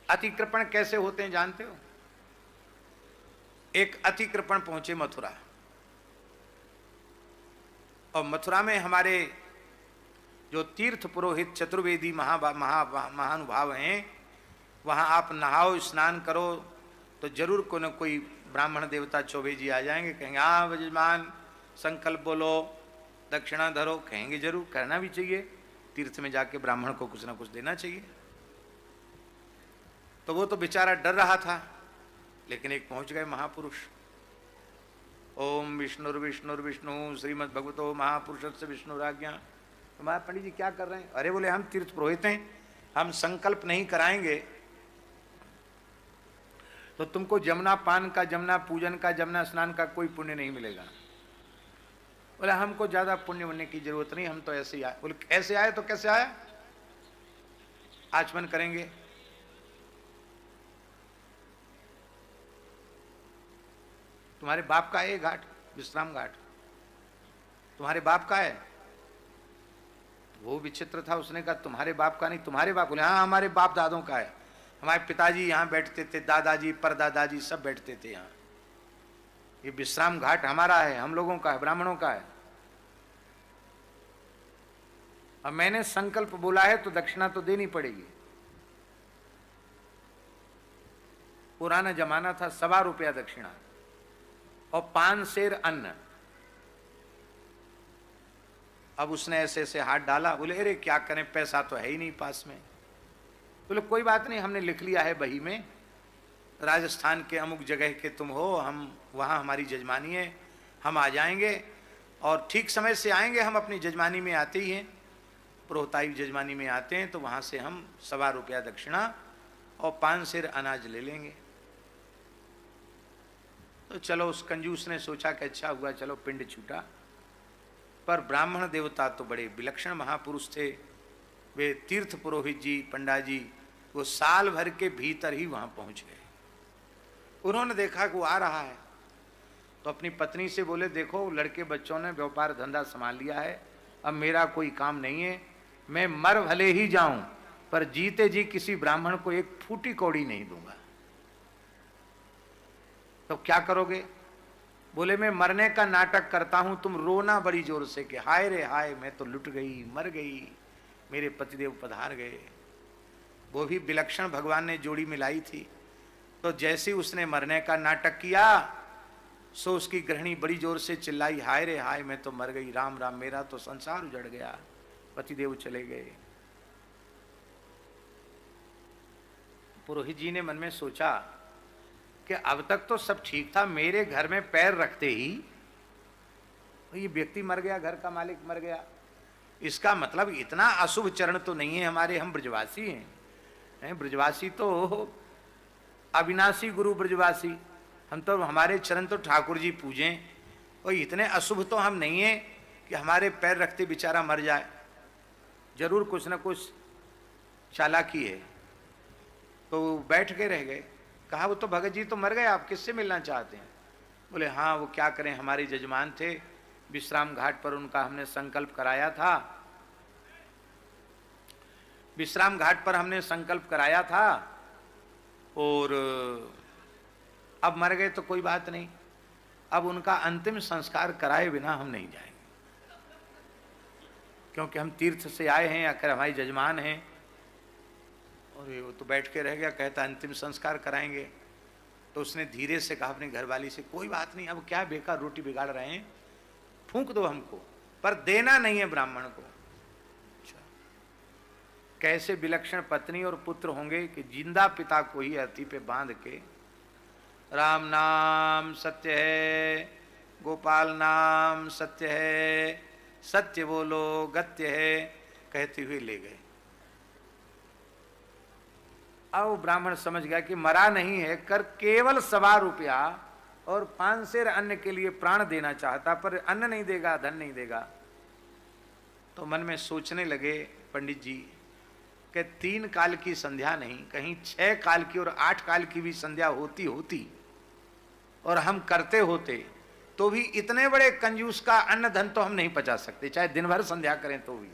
अतिकृपण कैसे होते हैं जानते हो? एक अतिकृपण पहुंचे मथुरा, और मथुरा में हमारे जो तीर्थ पुरोहित चतुर्वेदी महानुभाव हैं, वहां आप नहाओ स्नान करो तो जरूर कोई न कोई ब्राह्मण देवता चौबे जी आ जाएंगे, कहेंगे हाँ यजमान संकल्प बोलो, दक्षिणा धरो, कहेंगे जरूर, करना भी चाहिए। तीर्थ में जाके ब्राह्मण को कुछ ना कुछ देना चाहिए। तो वो तो बेचारा डर रहा था, लेकिन एक पहुंच गए महापुरुष। ओम विष्णुर्विष्णुर्विष्णु श्रीमद् भगवतो महापुरुष से विष्णुराज्ञा। तो महाराज पंडित जी क्या कर रहे हैं? अरे बोले हम तीर्थ पुरोहित हैं, हम संकल्प नहीं कराएंगे तो तुमको जमुना पान का, जमुना पूजन का, जमुना स्नान का कोई पुण्य नहीं मिलेगा। बोले हमको ज्यादा पुण्य होने की जरूरत नहीं, हम तो ऐसे ही आए। बोले ऐसे आए तो कैसे आया? आचमन करेंगे। तुम्हारे बाप का है घाट, विश्राम घाट, तुम्हारे बाप का है? वो विचित्र था, उसने कहा तुम्हारे बाप का नहीं, तुम्हारे बाप? बोले हाँ हमारे बाप दादों का है, हमारे पिताजी यहाँ बैठते थे, दादाजी परदादाजी सब बैठते थे यहाँ। ये विश्राम घाट हमारा है, हम लोगों का है, ब्राह्मणों का है। अब मैंने संकल्प बोला है तो दक्षिणा तो देनी पड़ेगी। पुराना जमाना था, 1.25 रुपया दक्षिणा और 5 सेर अन्न। अब उसने ऐसे ऐसे हाथ डाला, बोले अरे क्या करें, पैसा तो है ही नहीं पास में। बोले कोई बात नहीं, हमने लिख लिया है बही में, राजस्थान के अमुक जगह के तुम हो, हम वहाँ हमारी जजमानी है, हम आ जाएंगे और ठीक समय से आएंगे। हम अपनी जजमानी में आते ही हैं, प्रोहताई जजमानी में आते हैं, तो वहाँ से हम 1.25 रुपया दक्षिणा और 5 सेर अनाज ले लेंगे। तो चलो उस कंजूस ने सोचा कि अच्छा हुआ, चलो पिंड छूटा। पर ब्राह्मण देवता तो बड़े विलक्षण महापुरुष थे। वे तीर्थ पुरोहित जी, पंडा जी, वो साल भर के भीतर ही वहाँ पहुँच गए। उन्होंने देखा कि वो आ रहा है, तो अपनी पत्नी से बोले देखो लड़के बच्चों ने व्यापार धंधा संभाल लिया है, अब मेरा कोई काम नहीं है, मैं मर भले ही जाऊं पर जीते जी किसी ब्राह्मण को एक फूटी कौड़ी नहीं दूंगा। तो क्या करोगे? बोले मैं मरने का नाटक करता हूं, तुम रोना बड़ी जोर से कि हाय रे हाय मैं तो लुट गई, मर गई, मेरे पतिदेव पधार गए। वो भी विलक्षण भगवान ने जोड़ी मिलाई थी। तो जैसे उसने मरने का नाटक किया, सो उसकी गृहिणी बड़ी जोर से चिल्लाई हाय रे हाय मैं तो मर गई, राम राम मेरा तो संसार उजड़ गया, पतिदेव चले गए। पुरोहित जी ने मन में सोचा कि अब तक तो सब ठीक था, मेरे घर में पैर रखते ही ये व्यक्ति मर गया, घर का मालिक मर गया, इसका मतलब इतना अशुभ चरण तो नहीं है हमारे, हम ब्रजवासी हैं, ब्रजवासी तो अविनाशी गुरु ब्रजवासी, हम तो हमारे चरण तो ठाकुर जी पूजें, और इतने अशुभ तो हम नहीं हैं कि हमारे पैर रखते बेचारा मर जाए, जरूर कुछ न कुछ चालाकी है। तो बैठ के रह गए। कहा वो तो भगत जी तो मर गए, आप किससे मिलना चाहते हैं? बोले हाँ वो क्या करें, हमारे जजमान थे, विश्राम घाट पर उनका हमने संकल्प कराया था, विश्राम घाट पर हमने संकल्प कराया था, और अब मर गए तो कोई बात नहीं, अब उनका अंतिम संस्कार कराए बिना हम नहीं जाएंगे, क्योंकि हम तीर्थ से आए हैं, आखिर हमारे जजमान हैं। और वो तो बैठ के रह गया, कहता अंतिम संस्कार कराएंगे। तो उसने धीरे से कहा अपनी घरवाली से, कोई बात नहीं, अब क्या बेकार रोटी बिगाड़ रहे हैं, फूंक दो हमको, पर देना नहीं है ब्राह्मण को। अच्छा, कैसे विलक्षण पत्नी और पुत्र होंगे कि जिंदा पिता को ही अर्थी पे बांध के राम नाम सत्य है, गोपाल नाम सत्य है, सत्य बोलो गत्य है कहते हुए ले गए। अब ब्राह्मण समझ गया कि मरा नहीं है, कर केवल 1.25 रुपया और 5 सेर अन्न के लिए प्राण देना चाहता, पर अन्न नहीं देगा, धन नहीं देगा। तो मन में सोचने लगे पंडित जी कि 3 काल की संध्या नहीं, कहीं 6 काल की और 8 काल की भी संध्या होती होती और हम करते होते, तो भी इतने बड़े कंजूस का अन्न धन तो हम नहीं पचा सकते, चाहे दिन भर संध्या करें तो भी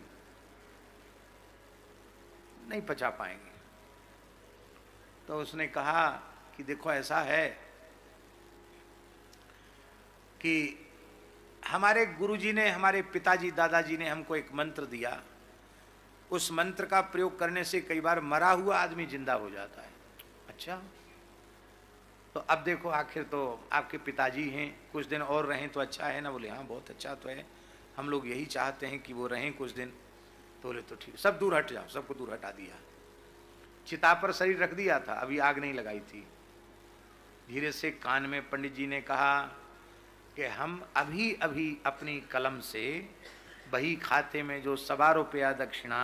नहीं पचा पाएंगे। तो उसने कहा कि देखो ऐसा है कि हमारे गुरुजी ने, हमारे पिताजी दादाजी ने हमको एक मंत्र दिया, उस मंत्र का प्रयोग करने से कई बार मरा हुआ आदमी जिंदा हो जाता है। अच्छा, तो अब देखो आखिर तो आपके पिताजी हैं, कुछ दिन और रहें तो अच्छा है ना? बोले हाँ बहुत अच्छा तो है, हम लोग यही चाहते हैं कि वो रहें कुछ दिन। तो बोले तो ठीक, सब दूर हट जाओ, सबको दूर हटा दिया, चिता पर शरीर रख दिया था, अभी आग नहीं लगाई थी। धीरे से कान में पंडित जी ने कहा कि हम अभी अभी अपनी कलम से बही खाते में जो 1.25 रुपया दक्षिणा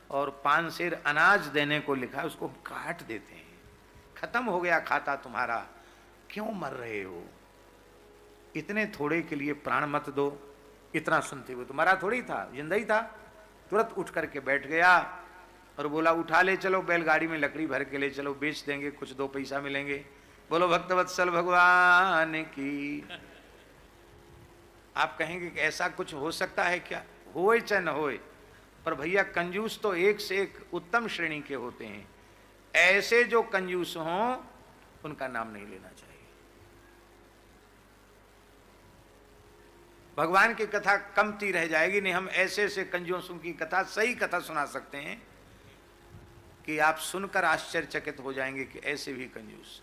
और 5 सेर अनाज देने को लिखा है उसको काट देते हैं, खत्म हो गया खाता तुम्हारा, क्यों मर रहे हो, इतने थोड़े के लिए प्राण मत दो। इतना सुनते हुए तो मरा थोड़ी था, जिंदा ही था। तुरंत उठ करके बैठ गया और बोला उठा ले चलो, बैलगाड़ी में लकड़ी भर के ले चलो, बेच देंगे, कुछ 2 पैसा मिलेंगे। बोलो भक्तवत्सल भगवान की। आप कहेंगे कि ऐसा कुछ हो सकता है क्या? होए चाहे न होए, पर भैया कंजूस तो एक से एक उत्तम श्रेणी के होते हैं। ऐसे जो कंजूस हों उनका नाम नहीं लेना चाहिए। भगवान की कथा कमती रह जाएगी। नहीं, हम ऐसे ऐसे कंजूसों की कथा, सही कथा सुना सकते हैं कि आप सुनकर आश्चर्यचकित हो जाएंगे कि ऐसे भी कंजूस।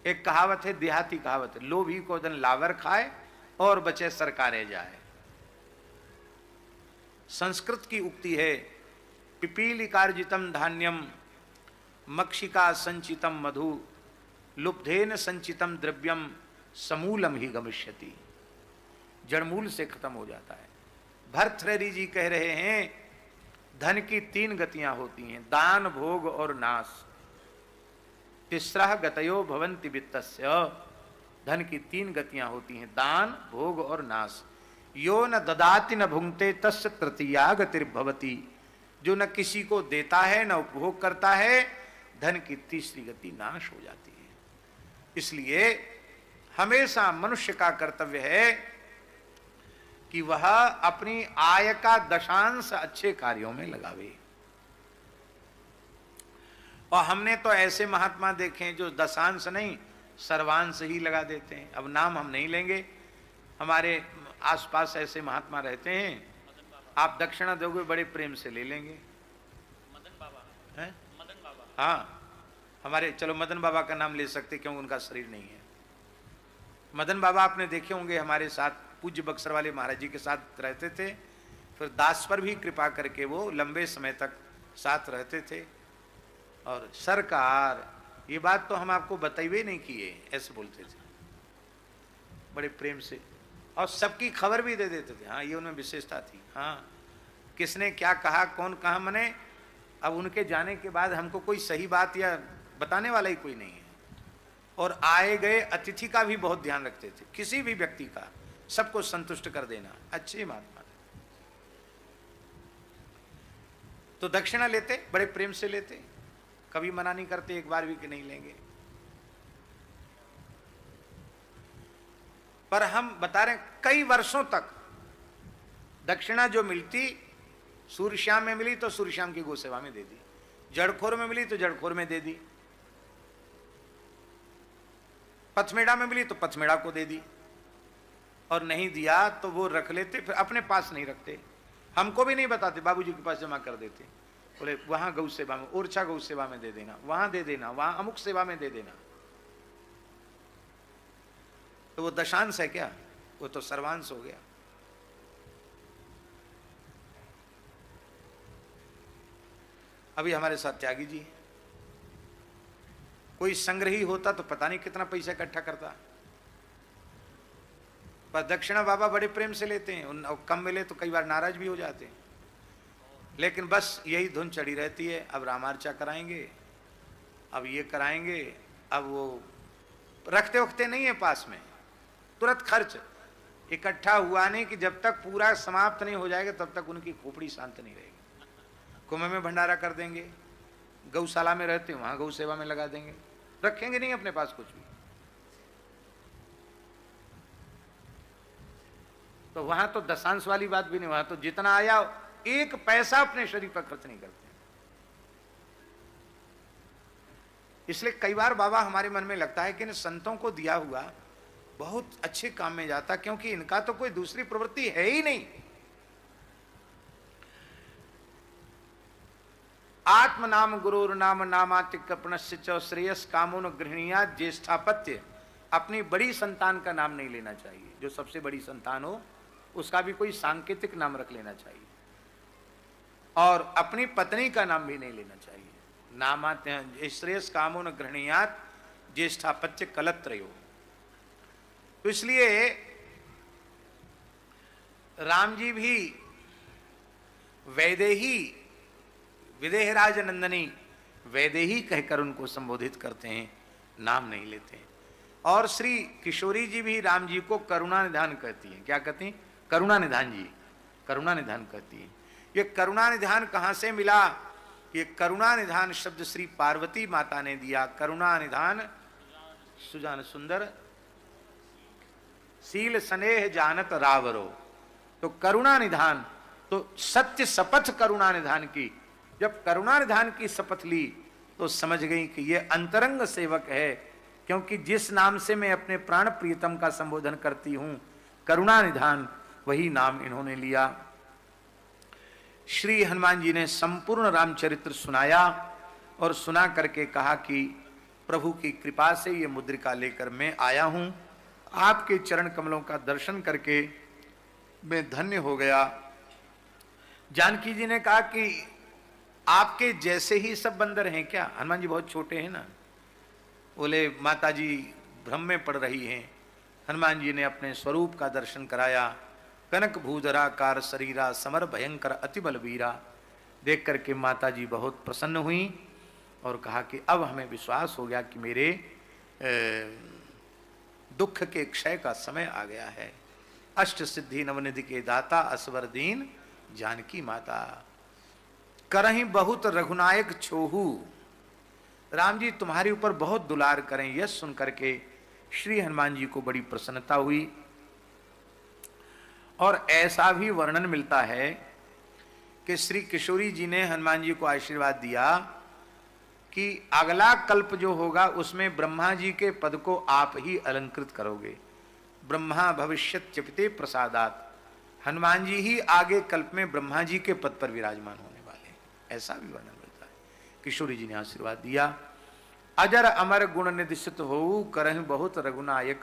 एक कहावत है, देहाती कहावत है, लोभी को दिन लावर खाए और बचे सरकारे जाए। संस्कृत की उक्ति है, पिपीलिकार्जितम धान्यम मक्षिका संचितम मधु लुब्धेन संचितम द्रव्यम समूलम ही गमिष्यति। जड़मूल से खत्म हो जाता है। भर्तृहरि जी कह रहे हैं धन की 3 गतियां होती हैं, दान भोग और नाश। तिस्रः गतयो भवन्ति वित्तस्य। धन की 3 गतियां होती हैं, दान भोग और नाश। यो न ददाति न भुंक्ते तस्य तृतीया गतिर्भवति। जो न किसी को देता है न उपभोग करता है, धन की तीसरी गति नाश हो जाती है। इसलिए हमेशा मनुष्य का कर्तव्य है कि वह अपनी आय का दशांश अच्छे कार्यों में लगावे। और हमने तो ऐसे महात्मा देखे जो दशांश नहीं सर्वांश ही लगा देते हैं। अब नाम हम नहीं लेंगे, हमारे आसपास ऐसे महात्मा रहते हैं, आप दक्षिणा दोगे बड़े प्रेम से ले लेंगे। मदन बाबा है, मदन बाबा, हाँ हमारे, चलो मदन बाबा का नाम ले सकते क्योंकि उनका शरीर नहीं है। मदन बाबा आपने देखे होंगे, हमारे साथ पूज्य बक्सर वाले महाराज जी के साथ रहते थे, फिर दास पर भी कृपा करके वो लंबे समय तक साथ रहते थे। और सरकार, ये बात तो हम आपको बताइए नहीं किए, ऐसे बोलते थे बड़े प्रेम से, और सबकी खबर भी दे देते थे। हाँ ये उनमें विशेषता थी। हाँ किसने क्या कहा, कौन कहा, मने अब उनके जाने के बाद हमको कोई सही बात या बताने वाला ही कोई नहीं है। और आए गए अतिथि का भी बहुत ध्यान रखते थे, किसी भी व्यक्ति का, सबको संतुष्ट कर देना, अच्छे महात्मा। तो दक्षिणा लेते, बड़े प्रेम से लेते, कभी मना नहीं करते एक बार भी कि नहीं लेंगे। पर हम बता रहे हैं कई वर्षों तक दक्षिणा जो मिलती, सूर्यश्याम में मिली तो सूर्यश्याम की गौ सेवा में दे दी, जड़खोर में मिली तो जड़खोर में दे दी, पथमेड़ा में मिली तो पथमेड़ा को दे दी, और नहीं दिया तो वो रख लेते, फिर अपने पास नहीं रखते, हमको भी नहीं बताते, बाबूजी के पास जमा कर देते, बोले वहां गौ सेवा में, ओरछा गौ सेवा में दे देना, वहां दे देना, वहां अमुक सेवा में दे देना। तो वो दशांश है क्या? वो तो सर्वांश हो गया। अभी हमारे साथ त्यागी जी, कोई संग्रही होता तो पता नहीं कितना पैसा इकट्ठा करता, पर दक्षिणा बाबा बड़े प्रेम से लेते हैं, उन कम मिले तो कई बार नाराज भी हो जाते हैं, लेकिन बस यही धुन चढ़ी रहती है, अब रामार्चा कराएंगे, अब ये कराएंगे, अब वो रखते वखते नहीं है पास में, तुरंत खर्च इकट्ठा हुआ नहीं कि जब तक पूरा समाप्त नहीं हो जाएगा तब तक उनकी खोपड़ी शांत नहीं रहेगी। कुंभ में भंडारा कर देंगे, गौशाला में रहते हैं वहां गौ सेवा में लगा देंगे, रखेंगे नहीं अपने पास कुछ भी। तो वहां तो दशांश वाली बात भी नहीं, वहां तो जितना आया एक पैसा अपने शरीर पर खर्च नहीं करते। इसलिए कई बार बाबा हमारे मन में लगता है कि इन संतों को दिया हुआ बहुत अच्छे काम में जाता, क्योंकि इनका तो कोई दूसरी प्रवृत्ति है ही नहीं। आत्म नाम गुरुर नाम नामातिक्रपणस्य च श्रेयस कामोन गृहणीयात् ज्येष्ठापत्य, अपनी बड़ी संतान का नाम नहीं लेना चाहिए, जो सबसे बड़ी संतान हो उसका भी कोई सांकेतिक नाम रख लेना चाहिए, और अपनी पत्नी का नाम भी नहीं लेना चाहिए। नामात्य श्रेयस कामोन गृहणीयात् ज्येष्ठापत्य कलत्रयो। तो इसलिए राम जी भी वैदेही, विदेहराज नंदनी वैदेही कहकर उनको संबोधित करते हैं, नाम नहीं लेते हैं। और श्री किशोरी जी भी राम जी को करुणा निधान कहती हैं। क्या कहती हैं? करुणा निधान जी, करुणा निधान कहती हैं। ये करुणा निधान कहाँ से मिला? ये करुणा निधान शब्द श्री पार्वती माता ने दिया। करुणा निधान सुजान सुंदर सील स्नेह जानत रावरो। तो करुणा निधान, तो सत्य शपथ करुणा निधान की। जब करुणा निधान की शपथ ली तो समझ गई कि ये अंतरंग सेवक है, क्योंकि जिस नाम से मैं अपने प्राण प्रियतम का संबोधन करती हूं, करुणा निधान, वही नाम इन्होंने लिया। श्री हनुमान जी ने संपूर्ण रामचरित्र सुनाया और सुना करके कहा कि प्रभु की कृपा से ये मुद्रिका लेकर मैं आया हूं, आपके चरण कमलों का दर्शन करके मैं धन्य हो गया। जानकी जी ने कहा कि आपके जैसे ही सब बंदर हैं क्या? हनुमान जी बहुत छोटे हैं ना। बोले माता जी भ्रम में पड़ रही हैं। हनुमान जी ने अपने स्वरूप का दर्शन कराया। कनक भूधराकार शरीरा समर भयंकर अति बलवीरा। देख करके माता जी बहुत प्रसन्न हुई और कहा कि अब हमें विश्वास हो गया कि मेरे दुख के क्षय का समय आ गया है। अष्ट सिद्धि नवनिधि के दाता असवर दीन जानकी माता। करहीं बहुत रघुनायक छोहू। राम जी तुम्हारे ऊपर बहुत दुलार करें। यह सुन करके श्री हनुमान जी को बड़ी प्रसन्नता हुई। और ऐसा भी वर्णन मिलता है कि श्री किशोरी जी ने हनुमान जी को आशीर्वाद दिया कि अगला कल्प जो होगा उसमें ब्रह्मा जी के पद को आप ही अलंकृत करोगे। ब्रह्मा भविष्यत चिपते प्रसादात। हनुमान जी ही आगे कल्प में ब्रह्मा जी के पद पर विराजमान होने वाले, ऐसा भी वर्णन मिलता है। किशोरी जी ने आशीर्वाद दिया। अजर अमर गुण निधिष्ठित हो करहि बहुत रघुनायक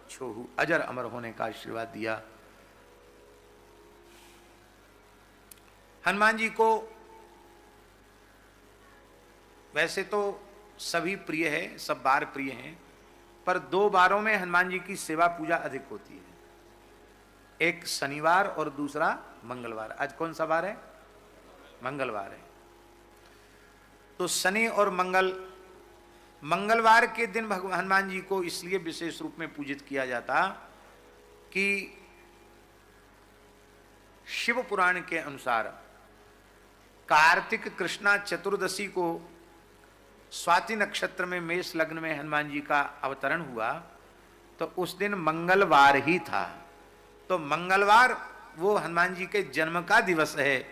छोहू। अजर अमर होने का आशीर्वाद दिया। हनुमान जी को वैसे तो सभी प्रिय है, सब बार प्रिय हैं, पर 2 बारों में हनुमान जी की सेवा पूजा अधिक होती है। एक शनिवार और दूसरा मंगलवार। आज कौन सा बार है? मंगलवार है। तो शनि और मंगलवार के दिन भगवान हनुमान जी को इसलिए विशेष रूप में पूजित किया जाता कि शिव पुराण के अनुसार कार्तिक कृष्णा चतुर्दशी को स्वाति नक्षत्र में मेष लग्न में हनुमान जी का अवतरण हुआ, तो उस दिन मंगलवार ही था। तो मंगलवार वो हनुमान जी के जन्म का दिवस है,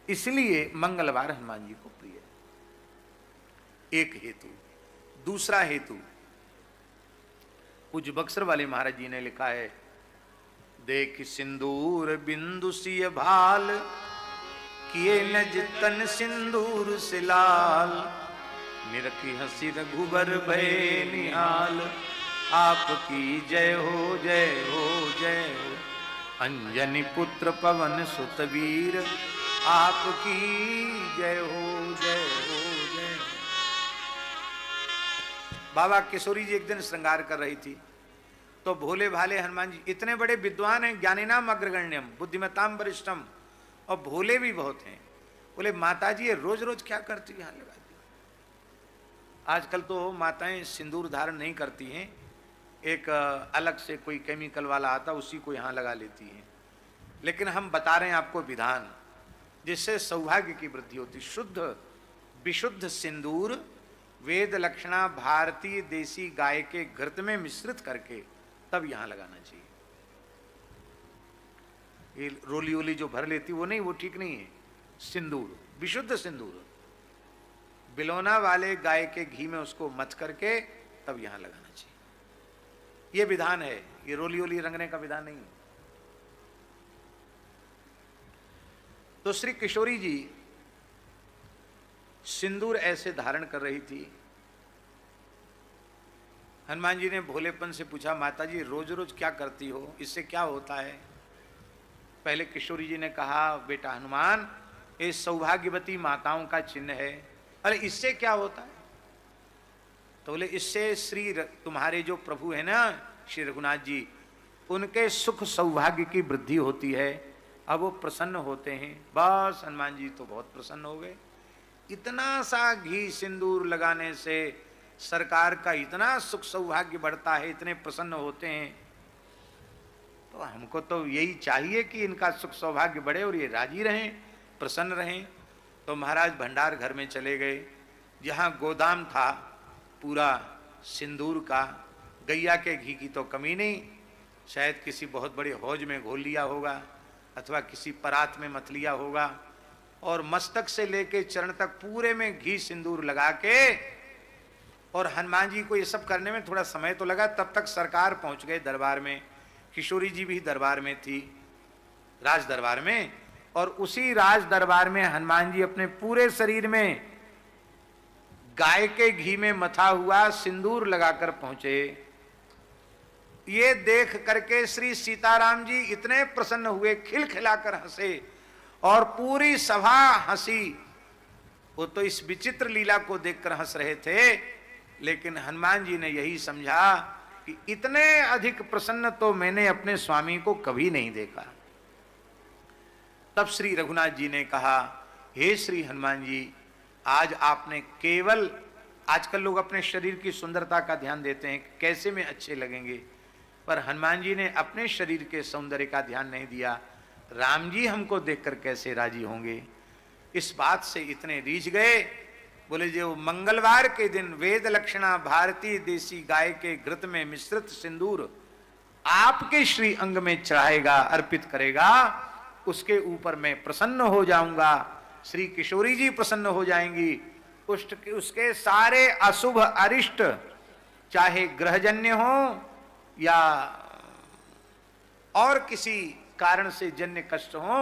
इसलिए मंगलवार हनुमान जी को प्रिय है। एक हेतु। दूसरा हेतु, कुछ बक्सर वाले महाराज जी ने लिखा है, देख सिंदूर बिंदु सिय भाल, किए नज तन सिंदूर से लाल, निरखी हंसी रघुबर भय निहाल, आपकी जय हो जय हो जय हो। अंजनी पुत्र पवन सुत वीर, आपकी जय हो जय हो जय हो। बाबा किशोरी जी एक दिन श्रृंगार कर रही थी, तो भोले भाले हनुमान जी इतने बड़े विद्वान हैं, ज्ञानिनाम अग्रगण्यम बुद्धिमताम वरिष्ठम, और भोले भी बहुत हैं। बोले माता जी ये रोज रोज क्या करती है, यहाँ लगा दी। आजकल तो माताएं सिंदूर धारण नहीं करती हैं, एक अलग से कोई केमिकल वाला आता उसी को यहाँ लगा लेती हैं। लेकिन हम बता रहे हैं आपको विधान, जिससे सौभाग्य की वृद्धि होती। शुद्ध विशुद्ध सिंदूर वेद लक्षणा भारतीय देसी गाय के घृत में मिश्रित करके तब यहां लगाना चाहिए। ये रोली ओली जो भर लेती वो नहीं, वो ठीक नहीं है। सिंदूर, विशुद्ध सिंदूर, बिलोना वाले गाय के घी में उसको मथ करके तब यहां लगाना चाहिए। ये विधान है, ये रोली ओली रंगने का विधान नहीं है। तो श्री किशोरी जी सिंदूर ऐसे धारण कर रही थी। हनुमान जी ने भोलेपन से पूछा, माता जी रोज रोज क्या करती हो, इससे क्या होता है? पहले किशोरी जी ने कहा, बेटा हनुमान ये सौभाग्यवती माताओं का चिन्ह है। अरे इससे क्या होता है? तो बोले इससे श्री तुम्हारे जो प्रभु है ना श्री रघुनाथ जी, उनके सुख सौभाग्य की वृद्धि होती है। अब वो प्रसन्न होते हैं। बस हनुमान जी तो बहुत प्रसन्न हो गए। इतना सा घी सिंदूर लगाने से सरकार का इतना सुख सौभाग्य बढ़ता है, इतने प्रसन्न होते हैं। तो हमको तो यही चाहिए कि इनका सुख सौभाग्य बढ़े और ये राजी रहें, प्रसन्न रहें। तो महाराज भंडार घर में चले गए, जहाँ गोदाम था पूरा सिंदूर का। गैया के घी की तो कमी नहीं, शायद किसी बहुत बड़े हौज में घोल लिया होगा अथवा किसी परात में मत लिया होगा। और मस्तक से लेके चरण तक पूरे में घी सिंदूर लगा के, और हनुमान जी को ये सब करने में थोड़ा समय तो लगा। तब तक सरकार पहुंच गए दरबार में। किशोरी जी भी दरबार में थी, राज दरबार में। और उसी राज दरबार में हनुमान जी अपने पूरे शरीर में गाय के घी में मथा हुआ सिंदूर लगाकर पहुंचे। ये देख करके श्री सीताराम जी इतने प्रसन्न हुए, खिलखिलाकर हंसे और पूरी सभा हंसी। वो तो इस विचित्र लीला को देखकर हंस रहे थे, लेकिन हनुमान जी ने यही समझा कि इतने अधिक प्रसन्न तो मैंने अपने स्वामी को कभी नहीं देखा। तब श्री रघुनाथ जी ने कहा, हे श्री हनुमान जी, आज आपने केवल, आजकल लोग अपने शरीर की सुंदरता का ध्यान देते हैं, कैसे में अच्छे लगेंगे, पर हनुमान जी ने अपने शरीर के सौंदर्य का ध्यान नहीं दिया। राम जी हमको देखकर कैसे राजी होंगे, इस बात से इतने रीझ गए। बोले जो मंगलवार के दिन वेद लक्षणा भारतीय देसी गाय के घृत में मिश्रित सिंदूर आपके श्री अंग में चढ़ाएगा, अर्पित करेगा, उसके ऊपर मैं प्रसन्न हो जाऊंगा। श्री किशोरी जी प्रसन्न हो जाएंगी। उसके सारे अशुभ अरिष्ट, चाहे ग्रहजन्य हो या और किसी कारण से जन्य कष्ट हो,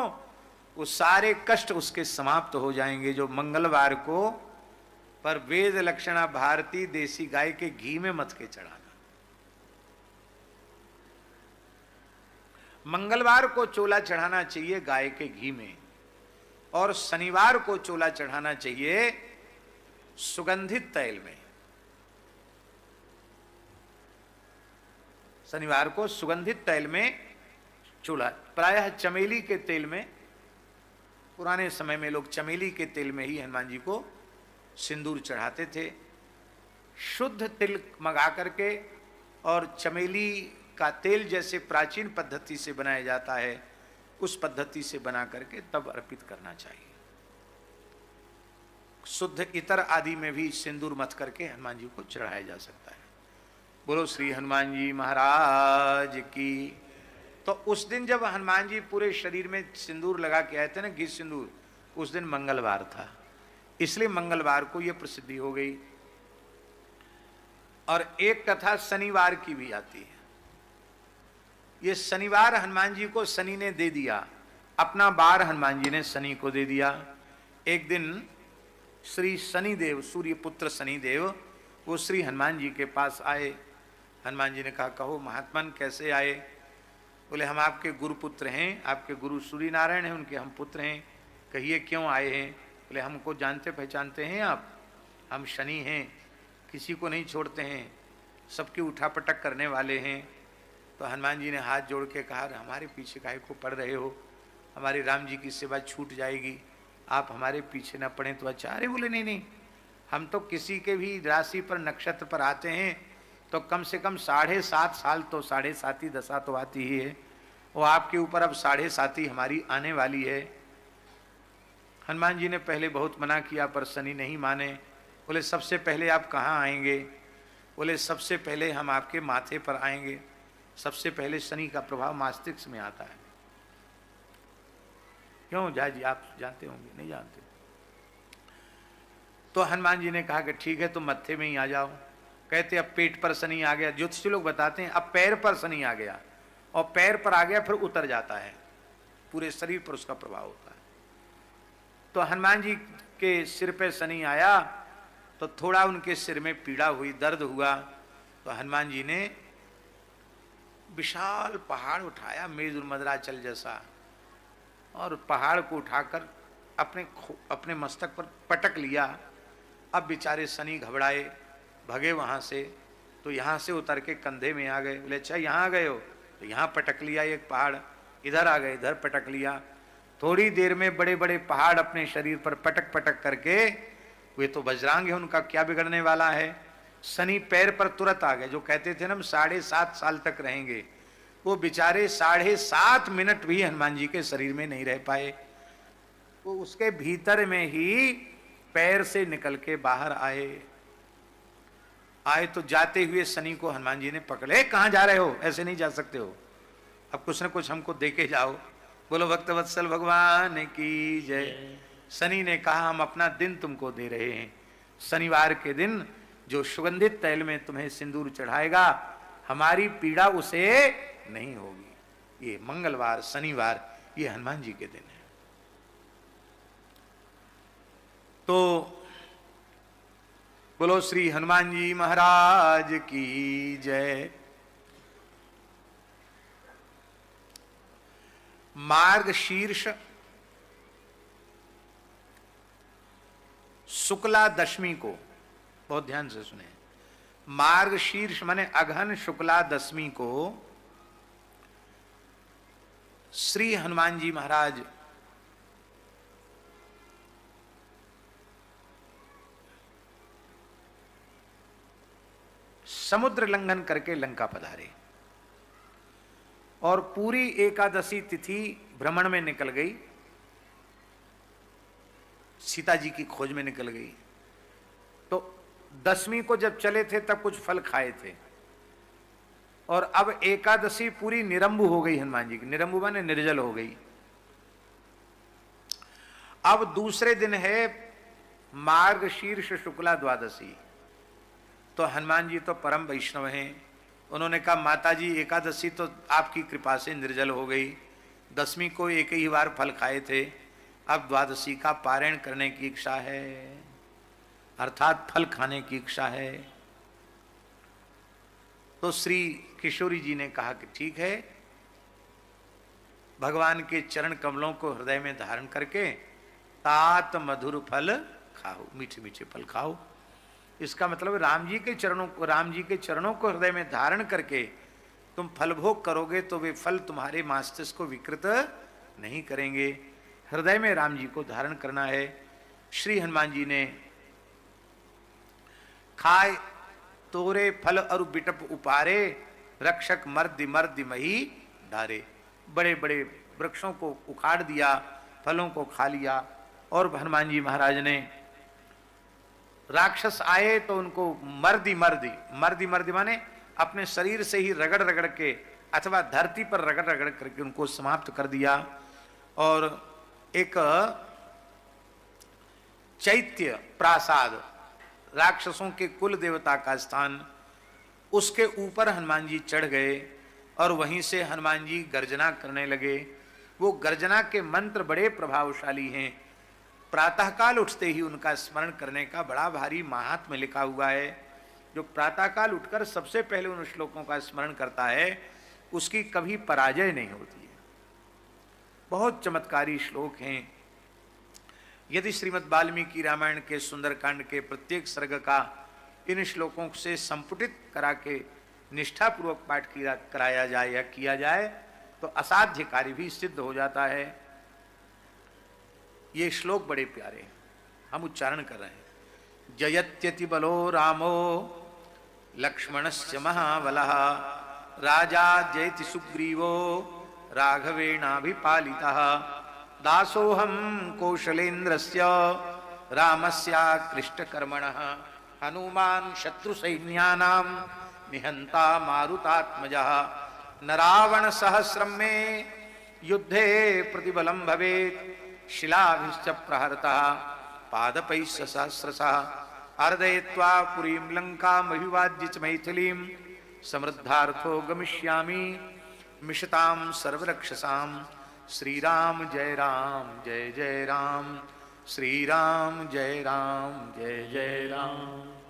वो सारे कष्ट उसके समाप्त हो जाएंगे। जो मंगलवार को पर वेद लक्षणा भारतीय देसी गाय के घी में मथ के चढ़ाना। मंगलवार को चोला चढ़ाना चाहिए गाय के घी में, और शनिवार को चोला चढ़ाना चाहिए सुगंधित तैल में। शनिवार को सुगंधित तैल में चूल्हा, प्रायः चमेली के तेल में, पुराने समय में लोग चमेली के तेल में ही हनुमान जी को सिंदूर चढ़ाते थे। शुद्ध तिल मंगा करके और चमेली का तेल जैसे प्राचीन पद्धति से बनाया जाता है, उस पद्धति से बना करके तब अर्पित करना चाहिए। शुद्ध इतर आदि में भी सिंदूर मथ करके हनुमान जी को चढ़ाया जा सकता है। बोलो श्री हनुमान जी महाराज की। तो उस दिन जब हनुमान जी पूरे शरीर में सिंदूर लगा के आए थे ना, घी सिंदूर, उस दिन मंगलवार था, इसलिए मंगलवार को यह प्रसिद्धि हो गई। और एक कथा शनिवार की भी आती है। ये शनिवार हनुमान जी को शनि ने दे दिया, अपना बार हनुमान जी ने शनि को दे दिया। एक दिन श्री शनिदेव, सूर्य पुत्र शनिदेव, वो श्री हनुमान जी के पास आए। हनुमान जी ने कहा, कहो महात्मन कैसे आए? बोले हम आपके गुरु पुत्र हैं, आपके गुरु सूर्य नारायण हैं, उनके हम पुत्र हैं। कहिए क्यों आए हैं? बोले हमको जानते पहचानते हैं आप? हम शनि हैं, किसी को नहीं छोड़ते हैं, सबकी उठापटक करने वाले हैं। तो हनुमान जी ने हाथ जोड़ के कहा, हमारे पीछे काहे को पड़ रहे हो? हमारे राम जी की सेवा छूट जाएगी, आप हमारे पीछे न पड़ें तो अच्छा। अरे बोले नहीं नहीं, हम तो किसी के भी राशि पर नक्षत्र पर आते हैं तो कम से कम 7.5 साल तो 7.5 दशा तो आती ही है, वो आपके ऊपर अब 7.5 हमारी आने वाली है। हनुमान जी ने पहले बहुत मना किया पर शनि नहीं माने। बोले सबसे पहले आप कहाँ आएंगे? बोले सबसे पहले हम आपके माथे पर आएंगे। सबसे पहले शनि का प्रभाव मस्तिष्क में आता है। क्यों जय जी, आप जानते होंगे? नहीं जानते? तो हनुमान जी ने कहा कि ठीक है, तुम मत्थे में ही आ जाओ। कहते अब पेट पर शनि आ गया, ज्योतिषी लोग बताते हैं अब पैर पर शनि आ गया, और पैर पर आ गया फिर उतर जाता है, पूरे शरीर पर उसका प्रभाव होता है। तो हनुमान जी के सिर पे शनि आया तो थोड़ा उनके सिर में पीड़ा हुई, दर्द हुआ। तो हनुमान जी ने विशाल पहाड़ उठाया, मेरुर मदराचल जैसा, और पहाड़ को उठाकर अपने मस्तक पर पटक लिया। अब बेचारे शनि घबराए, भगे वहां से। तो यहाँ से उतर के कंधे में आ गए। बोले अच्छा यहाँ आ गए हो? तो यहाँ पटक लिया एक पहाड़, इधर आ गए, इधर पटक लिया। थोड़ी देर में बड़े बड़े पहाड़ अपने शरीर पर पटक पटक करके, वे तो वज्रांग है, उनका क्या बिगड़ने वाला है। शनि पैर पर तुरंत आ गए। जो कहते थे ना हम 7.5 साल तक रहेंगे, वो बेचारे 7.5 मिनट भी हनुमान जी के शरीर में नहीं रह पाए। वो उसके भीतर में ही पैर से निकल के बाहर आए तो जाते हुए शनि को हनुमान जी ने पकड़े। कहाँ जा रहे हो? ऐसे नहीं जा सकते हो, अब कुछ न कुछ हमको दे के जाओ। बोलो भक्तवत्सल भगवान की जय। शनि ने कहा हम अपना दिन तुमको दे रहे हैं। शनिवार के दिन जो सुगंधित तैल में तुम्हें सिंदूर चढ़ाएगा, हमारी पीड़ा उसे नहीं होगी। ये मंगलवार, शनिवार, ये हनुमान जी के दिन है। तो बोलो श्री हनुमान जी महाराज की जय। मार्गशीर्ष शुक्ला दशमी को, बहुत ध्यान से सुने, मार्गशीर्ष माने अघन शुक्ला दशमी को श्री हनुमान जी महाराज समुद्र लंघन करके लंका पधारे और पूरी एकादशी तिथि भ्रमण में निकल गई, सीता जी की खोज में निकल गई। तो दशमी को जब चले थे तब कुछ फल खाए थे, और अब एकादशी पूरी निरंबु हो गई हनुमान जी की। निरंबु माने निर्जल हो गई। अब दूसरे दिन है मार्गशीर्ष शुक्ला द्वादशी। तो हनुमान जी तो परम वैष्णव हैं, उन्होंने कहा माता जी एकादशी तो आपकी कृपा से निर्जल हो गई, दशमी को एक ही बार फल खाए थे, अब द्वादशी का पारायण करने की इच्छा है, अर्थात फल खाने की इच्छा है। तो श्री किशोरी जी ने कहा कि ठीक है, भगवान के चरण कमलों को हृदय में धारण करके तात मधुर फल खाओ, मीठे मीठे फल खाओ। इसका मतलब राम जी के चरणों को हृदय में धारण करके तुम फल भोग करोगे तो वे फल तुम्हारे मस्तिष्क को विकृत नहीं करेंगे। हृदय में राम जी को धारण करना है। श्री हनुमान जी ने खाए तोरे फल और बिटप उपारे, रक्षक मर्दि मर्दि मही डारे। बड़े बड़े वृक्षों को उखाड़ दिया, फलों को खा लिया, और हनुमान जी महाराज ने राक्षस आए तो उनको मर्दी मर्दी मर्दी मर्दी माने अपने शरीर से ही रगड़ रगड़ के अथवा धरती पर रगड़ रगड़ करके उनको समाप्त कर दिया। और एक चैत्य प्रासाद, राक्षसों के कुल देवता का स्थान, उसके ऊपर हनुमान जी चढ़ गए और वहीं से हनुमान जी गर्जना करने लगे। वो गर्जना के मंत्र बड़े प्रभावशाली हैं। प्रातःकाल उठते ही उनका स्मरण करने का बड़ा भारी महात्म्य लिखा हुआ है। जो प्रातःकाल उठकर सबसे पहले उन श्लोकों का स्मरण करता है उसकी कभी पराजय नहीं होती है। बहुत चमत्कारी श्लोक हैं। यदि श्रीमद् वाल्मीकि रामायण के सुंदरकांड के प्रत्येक सर्ग का इन श्लोकों से संपुटित करा के निष्ठापूर्वक पाठ कराया जाए या किया जाए तो असाध्य कार्य भी सिद्ध हो जाता है। ये श्लोक बड़े प्यारे हैं, हम उच्चारण कर रहे हैं। जयत्यति बलो रामो लक्ष्मणस्य महाबलः राजा जयति सुग्रीवो राघवेणाभिपालितः दासोहम कौशलेन्द्रस्य रामस्याकृष्टकर्मणः हनुमान् शत्रुसैन्यानां निहंता मारुतात्मजः न रावण सहस्रम में युद्धे प्रतिबलं भवेत् शिलाभिश्च प्रहरतः पादपैश्च सहस्रशः अर्दयित्वा पुरीं लंकामभिवाद्य च मैथिलीं समृद्धार्थो गमिष्यामि मिषतां सर्वरक्षसां। श्रीराम जय राम जय जय राम, श्रीराम जय राम जय जय राम।